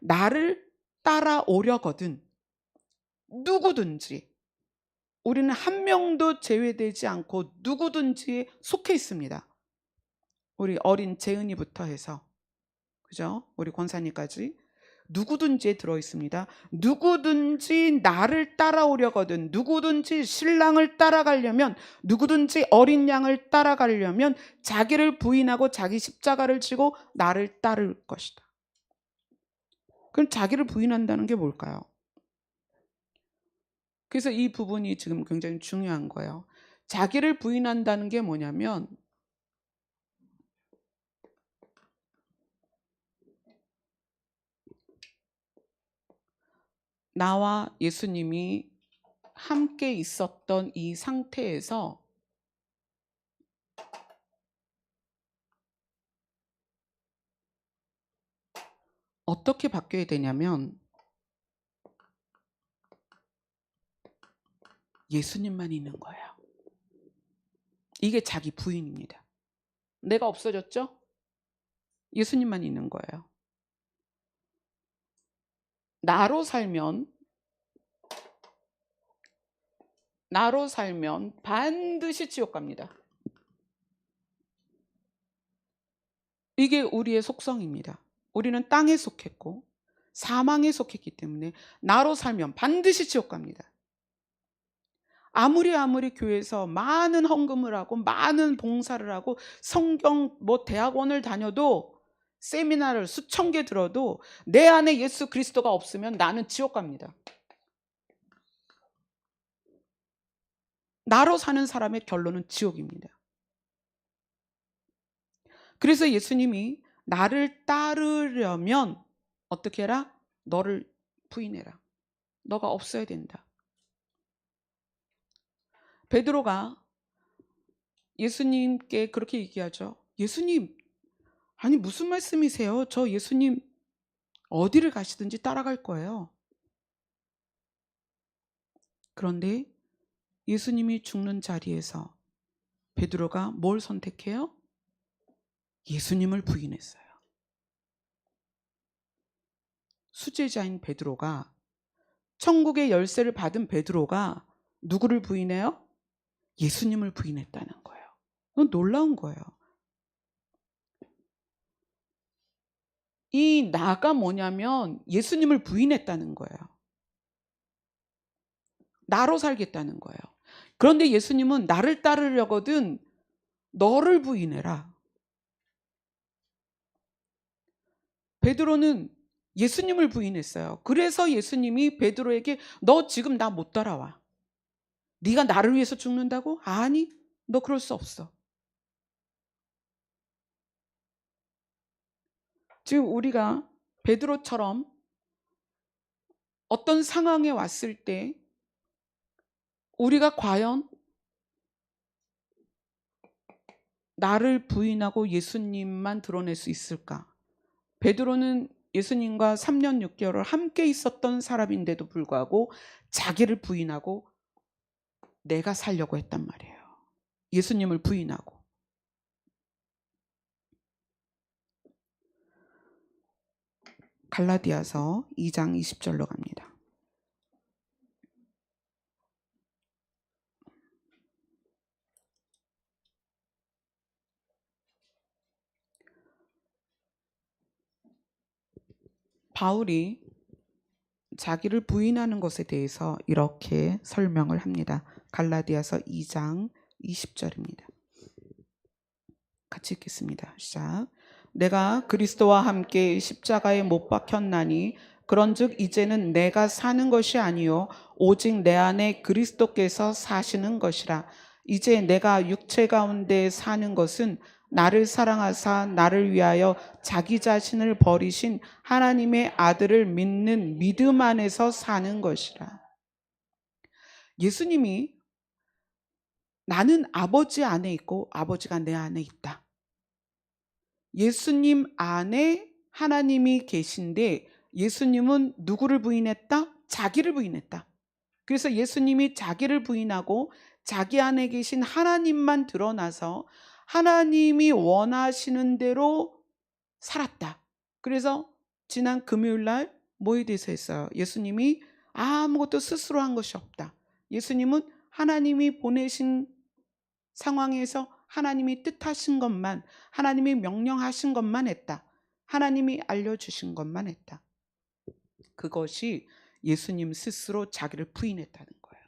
나를 따라오려거든 누구든지, 우리는 한 명도 제외되지 않고 누구든지에 속해 있습니다. 우리 어린 재은이부터 해서, 그죠? 우리 권사님까지 누구든지에 들어 있습니다. 누구든지 나를 따라오려거든, 누구든지 신랑을 따라가려면, 누구든지 어린 양을 따라가려면 자기를 부인하고 자기 십자가를 지고 나를 따를 것이다. 그럼 자기를 부인한다는 게 뭘까요? 그래서 이 부분이 지금 굉장히 중요한 거예요. 자기를 부인한다는 게 뭐냐면 나와 예수님이 함께 있었던 이 상태에서 어떻게 바뀌어야 되냐면 예수님만 있는 거예요. 이게 자기 부인입니다. 내가 없어졌죠? 예수님만 있는 거예요. 나로 살면 반드시 지옥 갑니다. 이게 우리의 속성입니다. 우리는 땅에 속했고 사망에 속했기 때문에 나로 살면 반드시 지옥 갑니다. 아무리 교회에서 많은 헌금을 하고 많은 봉사를 하고 성경 대학원을 다녀도 세미나를 수천 개 들어도 내 안에 예수 그리스도가 없으면 나는 지옥 갑니다. 나로 사는 사람의 결론은 지옥입니다. 그래서 예수님이 나를 따르려면 어떻게 해라? 너를 부인해라. 너가 없어야 된다. 베드로가 예수님께 그렇게 얘기하죠. 예수님, 아니 무슨 말씀이세요? 저 예수님 어디를 가시든지 따라갈 거예요. 그런데 예수님이 죽는 자리에서 베드로가 뭘 선택해요? 예수님을 부인했어요. 수제자인 베드로가, 천국의 열쇠를 받은 베드로가 누구를 부인해요? 예수님을 부인했다는 거예요. 이건 놀라운 거예요. 이 나가 뭐냐면 예수님을 부인했다는 거예요. 나로 살겠다는 거예요. 그런데 예수님은 나를 따르려거든 너를 부인해라. 베드로는 예수님을 부인했어요. 그래서 예수님이 베드로에게 너 지금 나 못 따라와. 네가 나를 위해서 죽는다고? 아니, 너 그럴 수 없어. 지금 우리가 베드로처럼 어떤 상황에 왔을 때 우리가 과연 나를 부인하고 예수님만 드러낼 수 있을까? 베드로는 예수님과 3년 6개월을 함께 있었던 사람인데도 불구하고 자기를 부인하고 내가 살려고 했단 말이에요. 예수님을 부인하고. 갈라디아서 2장 20절로 갑니다. 바울이 자기를 부인하는 것에 대해서 이렇게 설명을 합니다. 갈라디아서 2장 20절입니다. 같이 읽겠습니다. 시작. 내가 그리스도와 함께 십자가에 못 박혔나니 그런즉 이제는 내가 사는 것이 아니요 오직 내 안에 그리스도께서 사시는 것이라. 이제 내가 육체 가운데 사는 것은 나를 사랑하사 나를 위하여 자기 자신을 버리신 하나님의 아들을 믿는 믿음 안에서 사는 것이라. 예수님이 나는 아버지 안에 있고 아버지가 내 안에 있다. 예수님 안에 하나님이 계신데 예수님은 누구를 부인했다? 자기를 부인했다. 그래서 예수님이 자기를 부인하고 자기 안에 계신 하나님만 드러나서 하나님이 원하시는 대로 살았다. 그래서 지난 금요일 날 뭐에 대해서 했어요? 예수님이 아무것도 스스로 한 것이 없다. 예수님은 하나님이 보내신 상황에서 하나님이 뜻하신 것만, 하나님이 명령하신 것만 했다. 하나님이 알려주신 것만 했다. 그것이 예수님 스스로 자기를 부인했다는 거예요.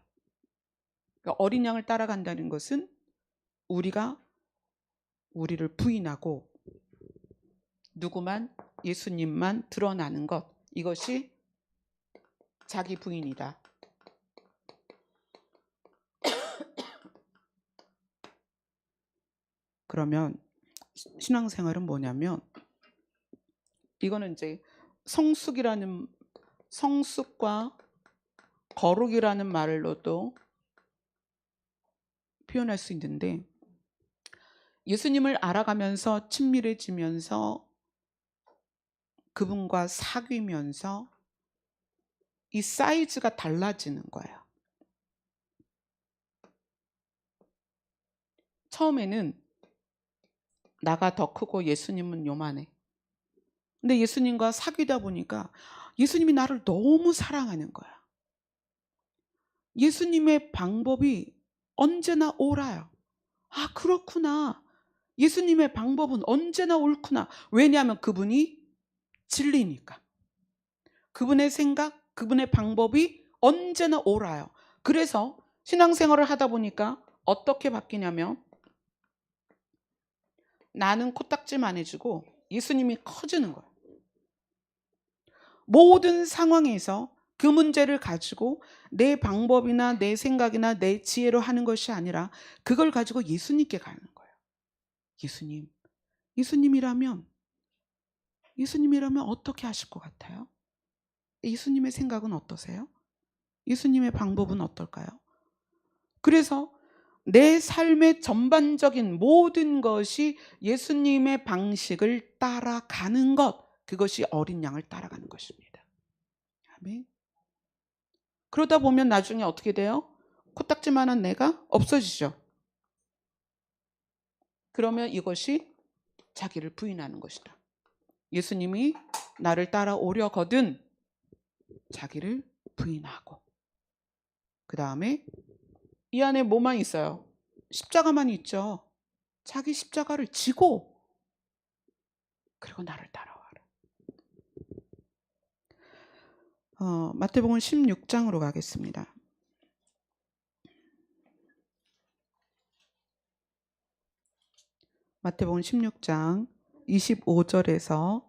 그러니까 어린 양을 따라간다는 것은 우리가 우리를 부인하고 누구만? 예수님만 드러나는 것. 이것이 자기 부인이다. 그러면 신앙생활은 뭐냐면 이거는 이제 성숙과 거룩이라는 말로도 표현할 수 있는데 예수님을 알아가면서 친밀해지면서 그분과 사귀면서 이 사이즈가 달라지는 거예요. 처음에는 나가 더 크고 예수님은 요만해. 근데 예수님과 사귀다 보니까 예수님이 나를 너무 사랑하는 거야. 예수님의 방법이 언제나 옳아요. 아, 그렇구나. 예수님의 방법은 언제나 옳구나. 왜냐하면 그분이 진리니까. 그분의 생각, 그분의 방법이 언제나 옳아요. 그래서 신앙생활을 하다 보니까 어떻게 바뀌냐면 나는 코딱지만 해주고 예수님이 커지는 거예요. 모든 상황에서 그 문제를 가지고 내 방법이나 내 생각이나 내 지혜로 하는 것이 아니라 그걸 가지고 예수님께 가는 거예요. 예수님, 예수님이라면 어떻게 하실 것 같아요? 예수님의 생각은 어떠세요? 예수님의 방법은 어떨까요? 그래서 내 삶의 전반적인 모든 것이 예수님의 방식을 따라가는 것, 그것이 어린 양을 따라가는 것입니다. 아멘. 그러다 보면 나중에 어떻게 돼요? 코딱지만한 내가 없어지죠. 그러면 이것이 자기를 부인하는 것이다. 예수님이 나를 따라오려거든 자기를 부인하고, 그 다음에 이 안에 뭐만 있어요? 십자가만 있죠. 자기 십자가를 지고 그리고 나를 따라와라. 마태복음 16장으로 가겠습니다. 마태복음 16장 25절에서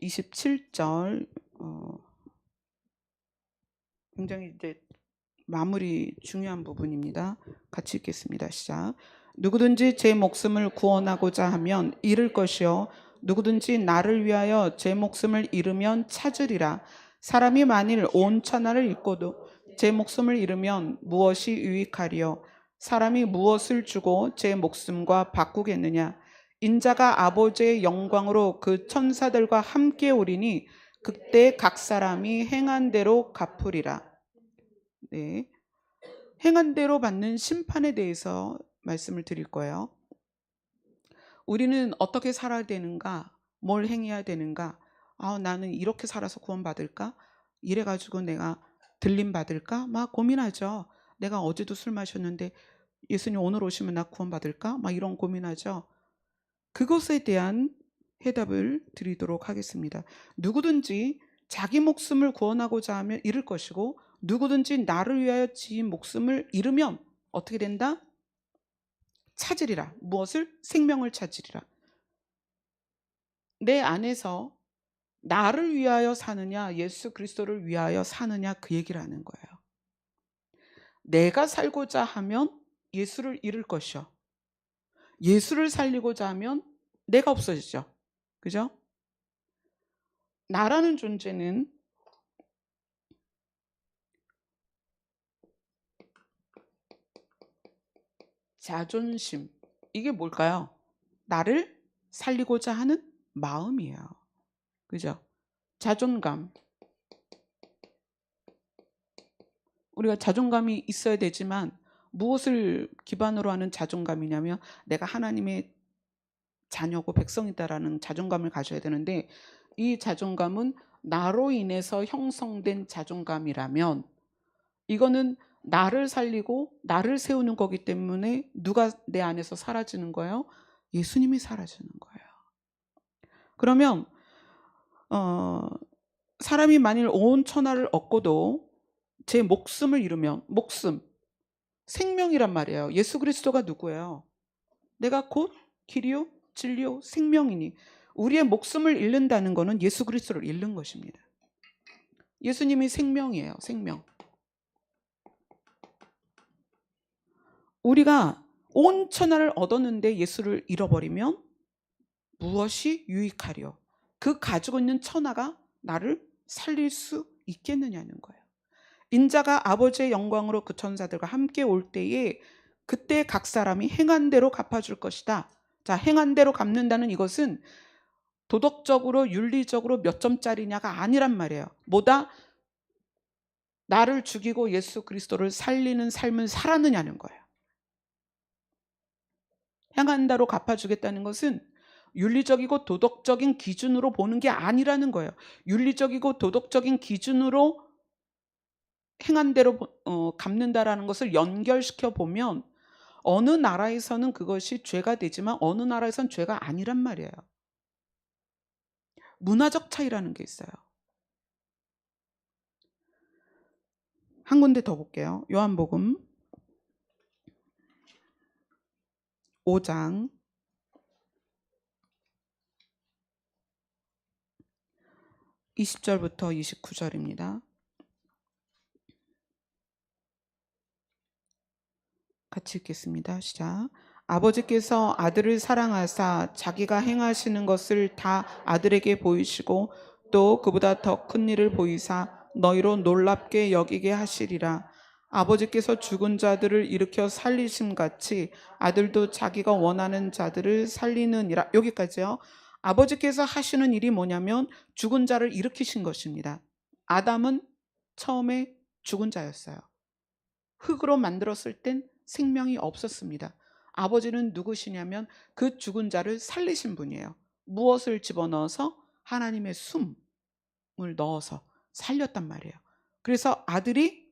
27절, 굉장히 이제 마무리 중요한 부분입니다. 같이 읽겠습니다. 시작. 누구든지 제 목숨을 구원하고자 하면 잃을 것이요 누구든지 나를 위하여 제 목숨을 잃으면 찾으리라. 사람이 만일 온 천하를 잃고도 제 목숨을 잃으면 무엇이 유익하리요? 사람이 무엇을 주고 제 목숨과 바꾸겠느냐? 인자가 아버지의 영광으로 그 천사들과 함께 오리니 그때 각 사람이 행한 대로 갚으리라. 네, 행한 대로 받는 심판에 대해서 말씀을 드릴 거예요. 우리는 어떻게 살아야 되는가? 뭘 행해야 되는가? 나는 이렇게 살아서 구원받을까? 이래가지고 내가 들림 받을까? 막 고민하죠. 내가 어제도 술 마셨는데 예수님 오늘 오시면 나 구원받을까? 막 이런 고민하죠. 그것에 대한 해답을 드리도록 하겠습니다. 누구든지 자기 목숨을 구원하고자 하면 잃을 것이고 누구든지 나를 위하여 지은 목숨을 잃으면 어떻게 된다? 찾으리라. 무엇을? 생명을 찾으리라. 내 안에서 나를 위하여 사느냐 예수 그리스도를 위하여 사느냐 그 얘기를 하는 거예요. 내가 살고자 하면 예수를 잃을 것이요 예수를 살리고자 하면 내가 없어지죠. 그죠? 나라는 존재는 자존심, 이게 뭘까요? 나를 살리고자 하는 마음이에요. 그죠? 자존감. 우리가 자존감이 있어야 되지만 무엇을 기반으로 하는 자존감이냐면 내가 하나님의 자녀고 백성이다라는 자존감을 가져야 되는데 이 자존감은 나로 인해서 형성된 자존감이라면 이거는 나를 살리고 나를 세우는 거기 때문에 누가 내 안에서 사라지는 거예요? 예수님이 사라지는 거예요. 그러면 사람이 만일 온 천하를 얻고도 제 목숨을 잃으면, 목숨, 생명이란 말이에요. 예수 그리스도가 누구예요? 내가 곧 길이요 진리요 생명이니 우리의 목숨을 잃는다는 것은 예수 그리스도를 잃는 것입니다. 예수님이 생명이에요. 생명. 우리가 온 천하를 얻었는데 예수를 잃어버리면 무엇이 유익하리요? 그 가지고 있는 천하가 나를 살릴 수 있겠느냐는 거예요. 인자가 아버지의 영광으로 그 천사들과 함께 올 때에 그때 각 사람이 행한 대로 갚아줄 것이다. 자, 행한 대로 갚는다는 이것은 도덕적으로 윤리적으로 몇 점짜리냐가 아니란 말이에요. 뭐다? 나를 죽이고 예수 그리스도를 살리는 삶을 살았느냐는 거예요. 행한 대로 갚아주겠다는 것은 윤리적이고 도덕적인 기준으로 보는 게 아니라는 거예요. 윤리적이고 도덕적인 기준으로 행한 대로 갚는다라는 것을 연결시켜 보면 어느 나라에서는 그것이 죄가 되지만 어느 나라에서는 죄가 아니란 말이에요. 문화적 차이라는 게 있어요. 한 군데 더 볼게요. 요한복음 5장 20절부터 29절입니다. 같이 읽겠습니다. 시작. 아버지께서 아들을 사랑하사 자기가 행하시는 것을 다 아들에게 보이시고 또 그보다 더 큰 일을 보이사 너희로 놀랍게 여기게 하시리라. 아버지께서 죽은 자들을 일으켜 살리심 같이 아들도 자기가 원하는 자들을 살리느니라. 여기까지요. 아버지께서 하시는 일이 뭐냐면 죽은 자를 일으키신 것입니다. 아담은 처음에 죽은 자였어요. 흙으로 만들었을 땐 생명이 없었습니다. 아버지는 누구시냐면 그 죽은 자를 살리신 분이에요. 무엇을 집어넣어서? 하나님의 숨을 넣어서 살렸단 말이에요. 그래서 아들이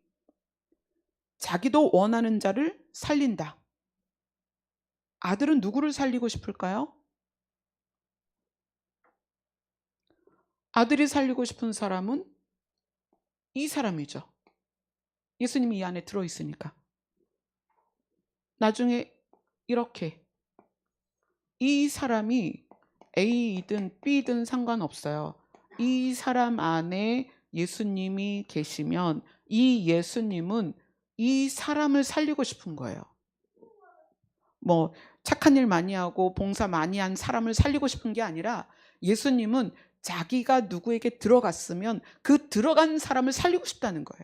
자기도 원하는 자를 살린다. 아들은 누구를 살리고 싶을까요? 아들이 살리고 싶은 사람은 이 사람이죠. 예수님이 이 안에 들어있으니까. 나중에 이렇게 이 사람이 A이든 B든 상관없어요. 이 사람 안에 예수님이 계시면 이 예수님은 이 사람을 살리고 싶은 거예요. 뭐 착한 일 많이 하고 봉사 많이 한 사람을 살리고 싶은 게 아니라 예수님은 자기가 누구에게 들어갔으면 그 들어간 사람을 살리고 싶다는 거예요.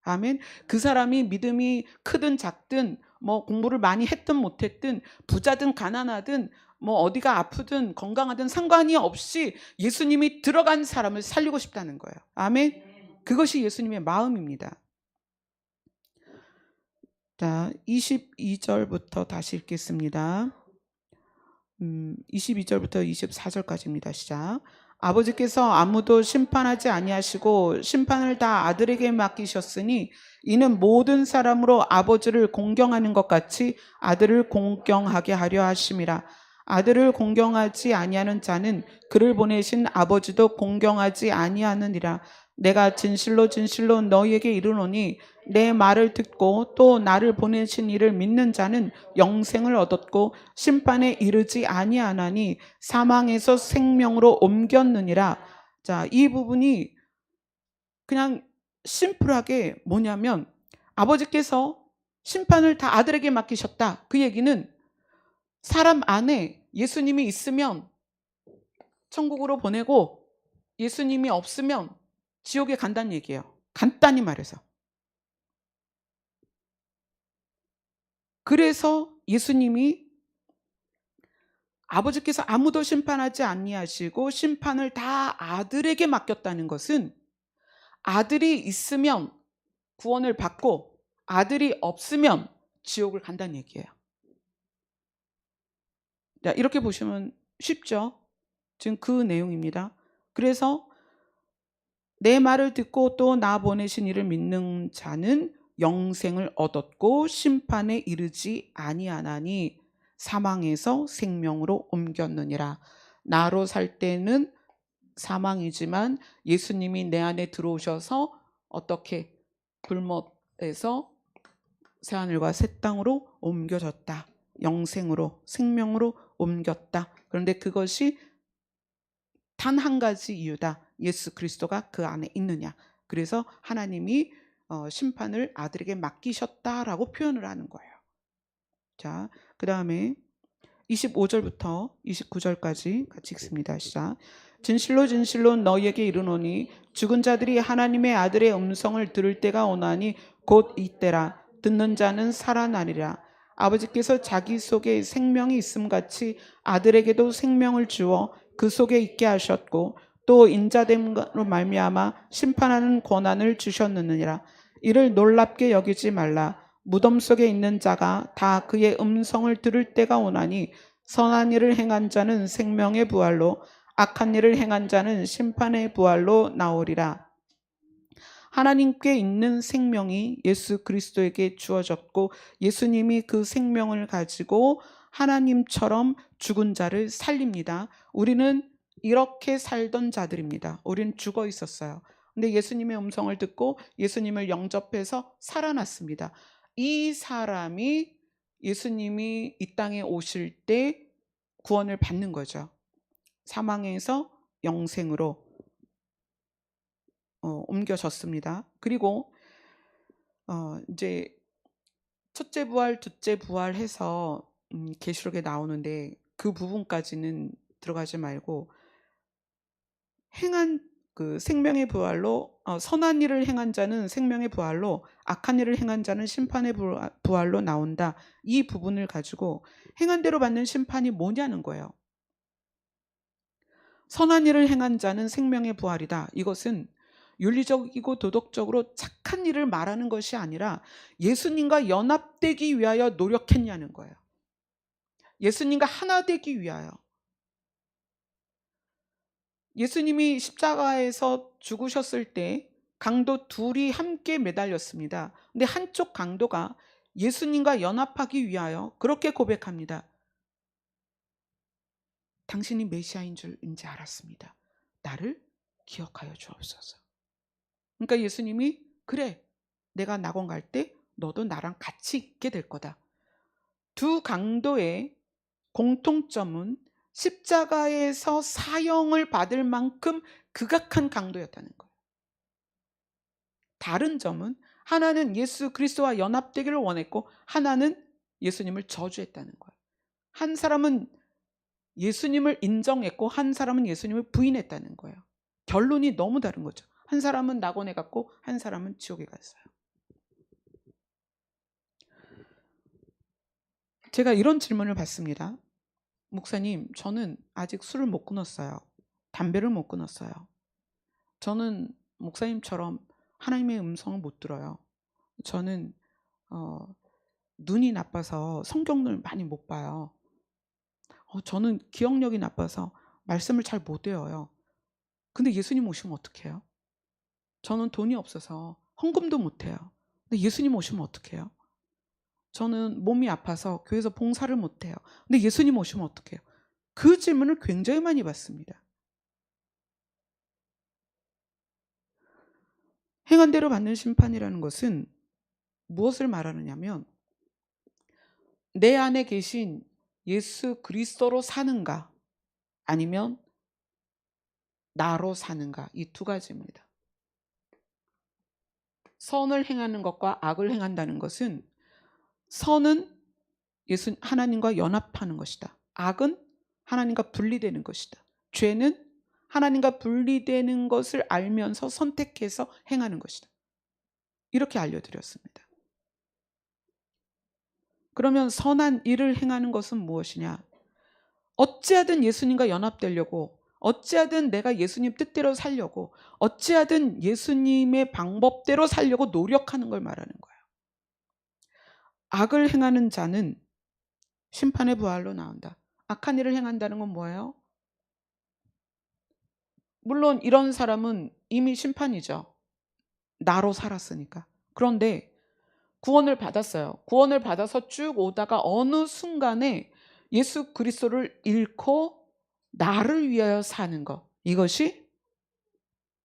아멘. 그 사람이 믿음이 크든 작든 뭐 공부를 많이 했든 못했든 부자든 가난하든 뭐 어디가 아프든 건강하든 상관이 없이 예수님이 들어간 사람을 살리고 싶다는 거예요. 아멘. 그것이 예수님의 마음입니다. 자, 22절부터 다시 읽겠습니다. 22절부터 24절까지입니다. 시작. 아버지께서 아무도 심판하지 아니하시고 심판을 다 아들에게 맡기셨으니 이는 모든 사람으로 아버지를 공경하는 것 같이 아들을 공경하게 하려 하심이라. 아들을 공경하지 아니하는 자는 그를 보내신 아버지도 공경하지 아니하느니라. 내가 진실로 진실로 너희에게 이르노니 내 말을 듣고 또 나를 보내신 이를 믿는 자는 영생을 얻었고 심판에 이르지 아니하나니 사망에서 생명으로 옮겼느니라. 자, 이 부분이 그냥 심플하게 뭐냐면 아버지께서 심판을 다 아들에게 맡기셨다. 그 얘기는 사람 안에 예수님이 있으면 천국으로 보내고 예수님이 없으면 지옥에 간다는 얘기예요. 간단히 말해서. 그래서 예수님이 아버지께서 아무도 심판하지 아니하시고 심판을 다 아들에게 맡겼다는 것은 아들이 있으면 구원을 받고 아들이 없으면 지옥을 간다는 얘기예요. 자, 이렇게 보시면 쉽죠? 지금 그 내용입니다. 그래서 내 말을 듣고 또 나 보내신 이를 믿는 자는 영생을 얻었고 심판에 이르지 아니하나니 사망에서 생명으로 옮겼느니라. 나로 살 때는 사망이지만 예수님이 내 안에 들어오셔서 어떻게 불못에서 새하늘과 새 땅으로 옮겨졌다. 영생으로 생명으로 옮겼다. 그런데 그것이 단 한 가지 이유다. 예수 그리스도가 그 안에 있느냐. 그래서 하나님이 심판을 아들에게 맡기셨다라고 표현을 하는 거예요. 자, 그 다음에 25절부터 29절까지 같이 읽습니다. 시작. 진실로 진실로 너희에게 이르노니 죽은 자들이 하나님의 아들의 음성을 들을 때가 오나니 곧 이때라. 듣는 자는 살아나리라. 아버지께서 자기 속에 생명이 있음같이 아들에게도 생명을 주어 그 속에 있게 하셨고 또 인자됨으로 말미암아 심판하는 권한을 주셨느니라. 이를 놀랍게 여기지 말라. 무덤 속에 있는 자가 다 그의 음성을 들을 때가 오나니 선한 일을 행한 자는 생명의 부활로, 악한 일을 행한 자는 심판의 부활로 나오리라. 하나님께 있는 생명이 예수 그리스도에게 주어졌고, 예수님이 그 생명을 가지고 하나님처럼 죽은 자를 살립니다. 우리는 이렇게 살던 자들입니다. 우리는 죽어 있었어요. 근데 예수님의 음성을 듣고 예수님을 영접해서 살아났습니다. 이 사람이 예수님이 이 땅에 오실 때 구원을 받는 거죠. 사망에서 영생으로 옮겨졌습니다. 그리고 이제 첫째 부활, 둘째 부활 해서 계시록에 나오는데 그 부분까지는 들어가지 말고, 행한 그 생명의 부활로, 선한 일을 행한 자는 생명의 부활로, 악한 일을 행한 자는 심판의 부활로 나온다. 이 부분을 가지고 행한 대로 받는 심판이 뭐냐는 거예요. 선한 일을 행한 자는 생명의 부활이다. 이것은 윤리적이고 도덕적으로 착한 일을 말하는 것이 아니라 예수님과 연합되기 위하여 노력했냐는 거예요. 예수님과 하나 되기 위하여. 예수님이 십자가에서 죽으셨을 때 강도 둘이 함께 매달렸습니다. 근데 한쪽 강도가 예수님과 연합하기 위하여 그렇게 고백합니다. 당신이 메시아인 줄 이제 알았습니다. 나를 기억하여 주옵소서. 그러니까 예수님이, 그래, 내가 낙원 갈 때 너도 나랑 같이 있게 될 거다. 두 강도의 공통점은 십자가에서 사형을 받을 만큼 극악한 강도였다는 거예요. 다른 점은 하나는 예수 그리스도와 연합되기를 원했고, 하나는 예수님을 저주했다는 거예요. 한 사람은 예수님을 인정했고 한 사람은 예수님을 부인했다는 거예요. 결론이 너무 다른 거죠. 한 사람은 낙원에 갔고 한 사람은 지옥에 갔어요. 제가 이런 질문을 받습니다. 목사님, 저는 아직 술을 못 끊었어요. 담배를 못 끊었어요. 저는 목사님처럼 하나님의 음성을 못 들어요. 저는 눈이 나빠서 성경을 많이 못 봐요. 저는 기억력이 나빠서 말씀을 잘 못 외워요. 근데 예수님 오시면 어떡해요? 저는 돈이 없어서 헌금도 못 해요. 근데 예수님 오시면 어떡해요? 저는 몸이 아파서 교회에서 봉사를 못 해요. 근데 예수님 오시면 어떡해요? 그 질문을 굉장히 많이 받습니다. 행한 대로 받는 심판이라는 것은 무엇을 말하느냐면, 내 안에 계신 예수 그리스도로 사는가 아니면 나로 사는가, 이 두 가지입니다. 선을 행하는 것과 악을 행한다는 것은, 선은 하나님과 연합하는 것이다. 악은 하나님과 분리되는 것이다. 죄는 하나님과 분리되는 것을 알면서 선택해서 행하는 것이다. 이렇게 알려드렸습니다. 그러면 선한 일을 행하는 것은 무엇이냐? 어찌하든 예수님과 연합되려고, 어찌하든 내가 예수님 뜻대로 살려고, 어찌하든 예수님의 방법대로 살려고 노력하는 걸 말하는 거예요. 악을 행하는 자는 심판의 부활로 나온다. 악한 일을 행한다는 건 뭐예요? 물론 이런 사람은 이미 심판이죠. 나로 살았으니까. 그런데 구원을 받았어요. 구원을 받아서 쭉 오다가 어느 순간에 예수 그리스도를 잃고 나를 위하여 사는 것, 이것이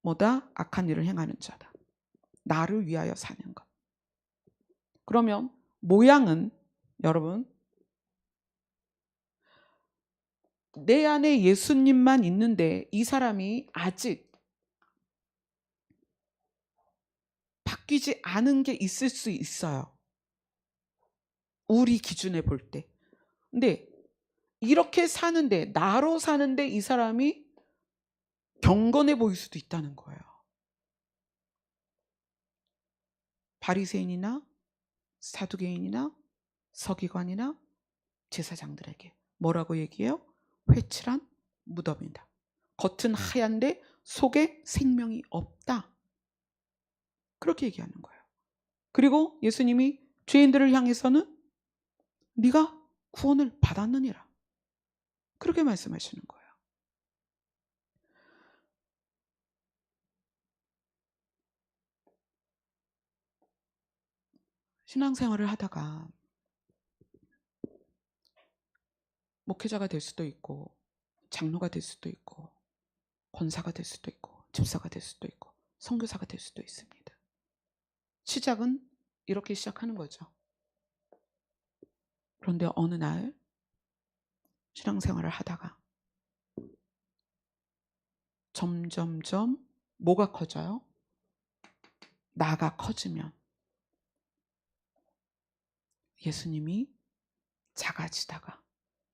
뭐다? 악한 일을 행하는 자다. 나를 위하여 사는 것. 그러면 모양은, 여러분, 내 안에 예수님만 있는데 이 사람이 아직 바뀌지 않은 게 있을 수 있어요. 우리 기준에 볼 때. 근데 이렇게 사는데, 나로 사는데 이 사람이 경건해 보일 수도 있다는 거예요. 바리새인이나 사두개인이나 서기관이나 제사장들에게 뭐라고 얘기해요? 회칠한 무덤이다. 겉은 하얀데 속에 생명이 없다. 그렇게 얘기하는 거예요. 그리고 예수님이 죄인들을 향해서는 네가 구원을 받았느니라. 그렇게 말씀하시는 거예요. 신앙생활을 하다가 목회자가 될 수도 있고 장로가 될 수도 있고 권사가 될 수도 있고 집사가 될 수도 있고 선교사가 될 수도 있습니다. 시작은 이렇게 시작하는 거죠. 그런데 어느 날 신앙생활을 하다가 점점점 뭐가 커져요? 나가 커지면 예수님이 작아지다가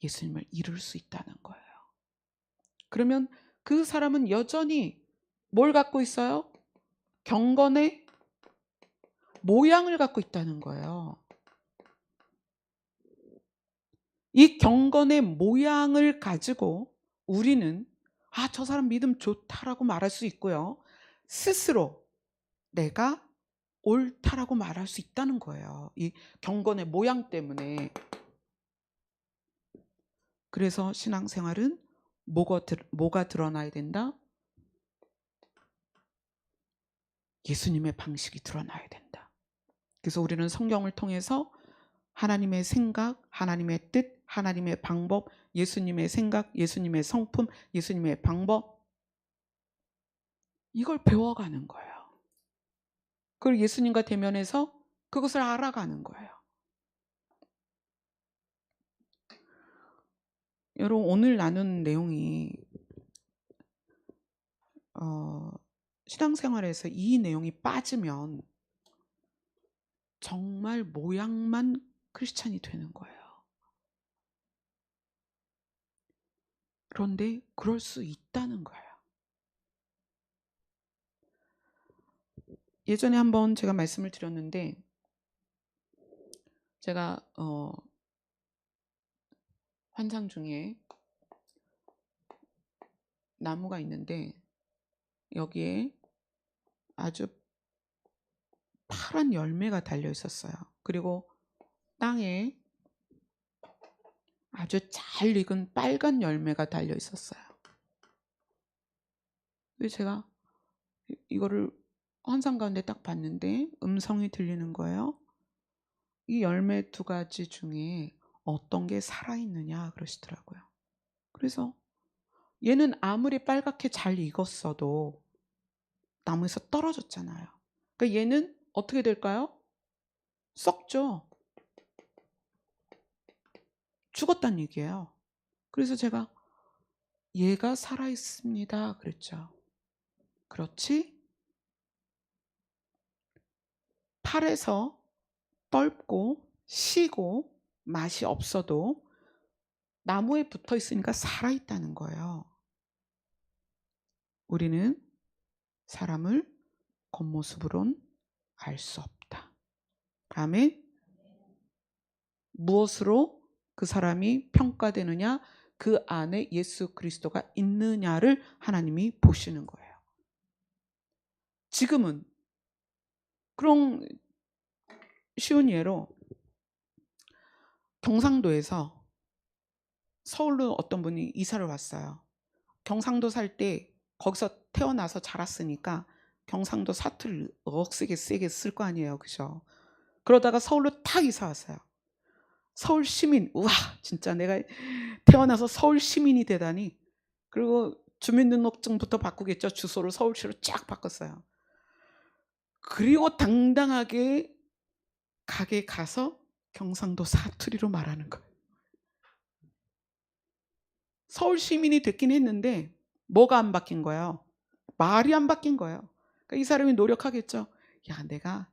예수님을 이룰 수 있다는 거예요. 그러면 그 사람은 여전히 뭘 갖고 있어요? 경건의 모양을 갖고 있다는 거예요. 이 경건의 모양을 가지고 우리는 저 사람 믿음 좋다라고 말할 수 있고요. 스스로 내가 옳다라고 말할 수 있다는 거예요. 이 경건의 모양 때문에. 그래서 신앙생활은 뭐가 드러나야 된다? 예수님의 방식이 드러나야 된다. 그래서 우리는 성경을 통해서 하나님의 생각, 하나님의 뜻, 하나님의 방법, 예수님의 생각, 예수님의 성품, 예수님의 방법, 이걸 배워가는 거예요. 그걸 예수님과 대면해서 그것을 알아가는 거예요. 여러분, 오늘 나눈 내용이 신앙생활에서 이 내용이 빠지면 정말 모양만 크리스찬이 되는 거예요. 그런데 그럴 수 있다는 거예요. 예전에 한번 제가 말씀을 드렸는데, 제가 환상 중에 나무가 있는데 여기에 아주 파란 열매가 달려 있었어요. 그리고 땅에 아주 잘 익은 빨간 열매가 달려 있었어요. 그래서 제가 이거를 환상 가운데 딱 봤는데 음성이 들리는 거예요. 이 열매 두 가지 중에 어떤 게 살아있느냐 그러시더라고요. 그래서 얘는 아무리 빨갛게 잘 익었어도 나무에서 떨어졌잖아요. 그러니까 얘는 어떻게 될까요? 썩죠. 죽었다는 얘기예요. 그래서 제가 얘가 살아있습니다 그랬죠. 그렇지? 팔에서 떫고 시고 맛이 없어도 나무에 붙어 있으니까 살아있다는 거예요. 우리는 사람을 겉모습으론 알 수 없다. 다음에 무엇으로 그 사람이 평가되느냐? 그 안에 예수 그리스도가 있느냐를 하나님이 보시는 거예요. 지금은 그런 쉬운 예로 경상도에서 서울로 어떤 분이 이사를 왔어요. 경상도 살 때 거기서 태어나서 자랐으니까 경상도 사투리를 억세게 세게 쓸 거 아니에요. 그죠? 그러다가 서울로 탁 이사 왔어요. 서울 시민, 우와, 진짜 내가 태어나서 서울 시민이 되다니. 그리고 주민등록증부터 바꾸겠죠. 주소를 서울시로 쫙 바꿨어요. 그리고 당당하게 가게 가서 경상도 사투리로 말하는 거예요. 서울 시민이 됐긴 했는데 뭐가 안 바뀐 거예요? 말이 안 바뀐 거예요. 그러니까 이 사람이 노력하겠죠. 야, 내가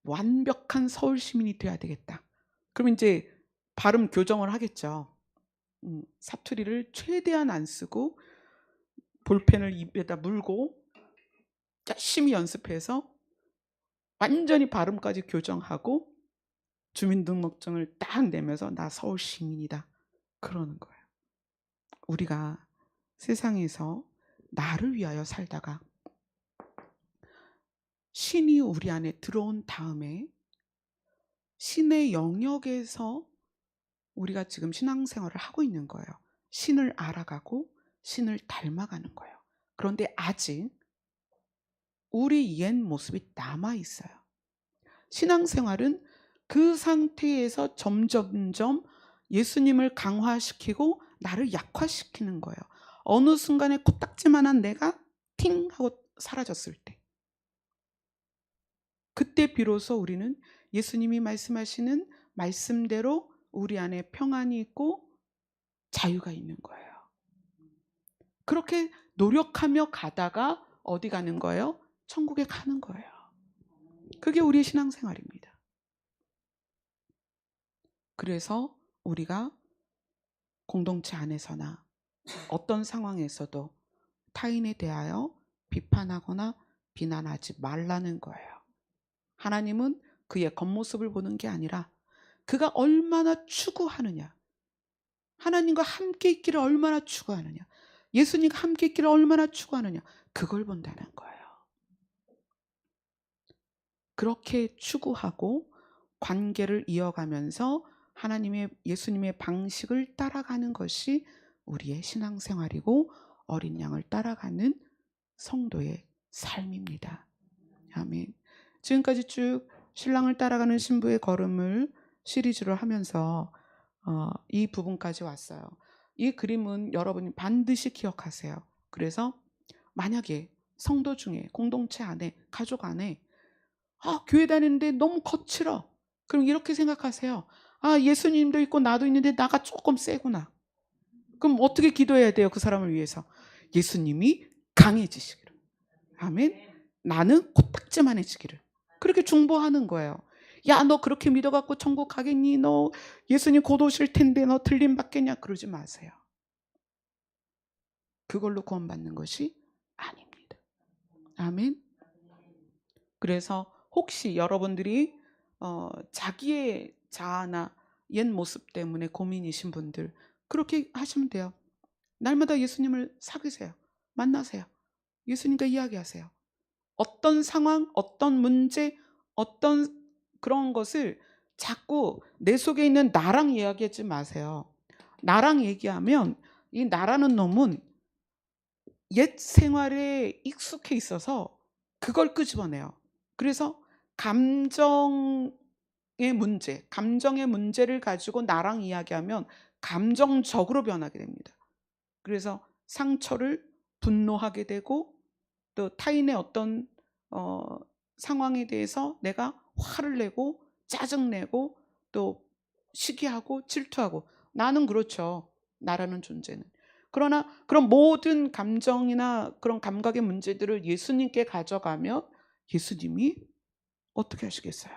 완벽한 서울 시민이 돼야 되겠다. 그럼 이제 발음 교정을 하겠죠. 사투리를 최대한 안 쓰고 볼펜을 입에다 물고 열심히 연습해서 완전히 발음까지 교정하고 주민등록증을 딱 내면서 나 서울 시민이다 그러는 거예요. 우리가 세상에서 나를 위하여 살다가 신이 우리 안에 들어온 다음에 신의 영역에서 우리가 지금 신앙생활을 하고 있는 거예요. 신을 알아가고 신을 닮아가는 거예요. 그런데 아직 우리 옛 모습이 남아 있어요. 신앙생활은 그 상태에서 점점점 예수님을 강화시키고 나를 약화시키는 거예요. 어느 순간에 코딱지만한 내가 팅 하고 사라졌을 때, 그때 비로소 우리는 예수님이 말씀하시는 말씀대로 우리 안에 평안이 있고 자유가 있는 거예요. 그렇게 노력하며 가다가 어디 가는 거예요? 천국에 가는 거예요. 그게 우리의 신앙생활입니다. 그래서 우리가 공동체 안에서나 어떤 상황에서도 타인에 대하여 비판하거나 비난하지 말라는 거예요. 하나님은 그의 겉모습을 보는 게 아니라 그가 얼마나 추구하느냐, 하나님과 함께 있기를 얼마나 추구하느냐, 예수님과 함께 있기를 얼마나 추구하느냐, 그걸 본다는 거예요. 그렇게 추구하고 관계를 이어가면서 하나님의, 예수님의 방식을 따라가는 것이 우리의 신앙생활이고 어린 양을 따라가는 성도의 삶입니다. 아멘. 지금까지 쭉 신랑을 따라가는 신부의 걸음을 시리즈로 하면서 이 부분까지 왔어요. 이 그림은 여러분이 반드시 기억하세요. 그래서 만약에 성도 중에, 공동체 안에, 가족 안에 교회 다니는데 너무 거칠어, 그럼 이렇게 생각하세요. 예수님도 있고 나도 있는데 나가 조금 세구나. 그럼 어떻게 기도해야 돼요? 그 사람을 위해서 예수님이 강해지시기를, 아멘. 나는 코딱지만해지기를, 그렇게 중보하는 거예요. 야, 너 그렇게 믿어갖고 천국 가겠니? 너 예수님 곧 오실 텐데 너 틀림 받겠냐? 그러지 마세요. 그걸로 구원받는 것이 아닙니다. 아멘. 그래서 혹시 여러분들이 자기의 자아나 옛 모습 때문에 고민이신 분들, 그렇게 하시면 돼요. 날마다 예수님을 사귀세요. 만나세요. 예수님과 이야기하세요. 어떤 상황, 어떤 문제, 어떤 그런 것을 자꾸 내 속에 있는 나랑 이야기하지 마세요. 나랑 얘기하면 이 나라는 놈은 옛 생활에 익숙해 있어서 그걸 끄집어내요. 그래서 감정의 문제를 가지고 나랑 이야기하면 감정적으로 변하게 됩니다. 그래서 상처를 분노하게 되고, 또 타인의 어떤 상황에 대해서 내가 화를 내고 짜증내고 또 시기하고 질투하고, 나는 그렇죠. 나라는 존재는. 그러나 그런 모든 감정이나 그런 감각의 문제들을 예수님께 가져가면 예수님이 어떻게 하시겠어요?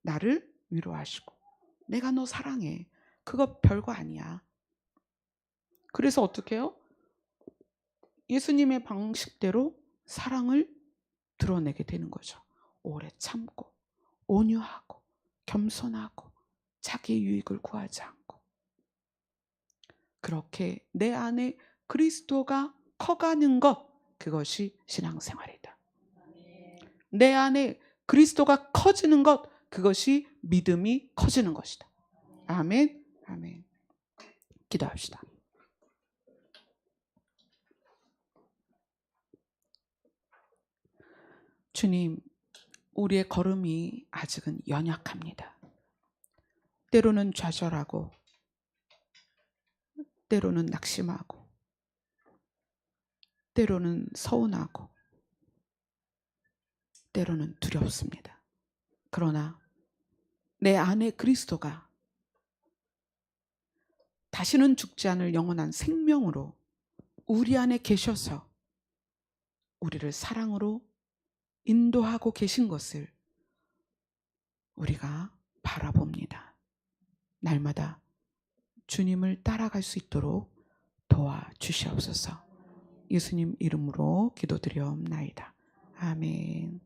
나를 위로하시고, 내가 너 사랑해, 그거 별거 아니야. 그래서 어떻게 해요? 예수님의 방식대로 사랑을 드러내게 되는 거죠. 오래 참고 온유하고 겸손하고 자기의 유익을 구하지 않고, 그렇게 내 안에 그리스도가 커가는 것, 그것이 신앙생활이다. 내 안에 그리스도가 커지는 것, 그것이 믿음이 커지는 것이다. 아멘. 아멘. 기도합시다. 주님, 우리의 걸음이 아직은 연약합니다. 때로는 좌절하고, 때로는 낙심하고, 때로는 서운하고, 때로는 두렵습니다. 그러나 내 안에 그리스도가 다시는 죽지 않을 영원한 생명으로 우리 안에 계셔서 우리를 사랑으로 인도하고 계신 것을 우리가 바라봅니다. 날마다 주님을 따라갈 수 있도록 도와주시옵소서. 예수님 이름으로 기도드리옵나이다. 아멘.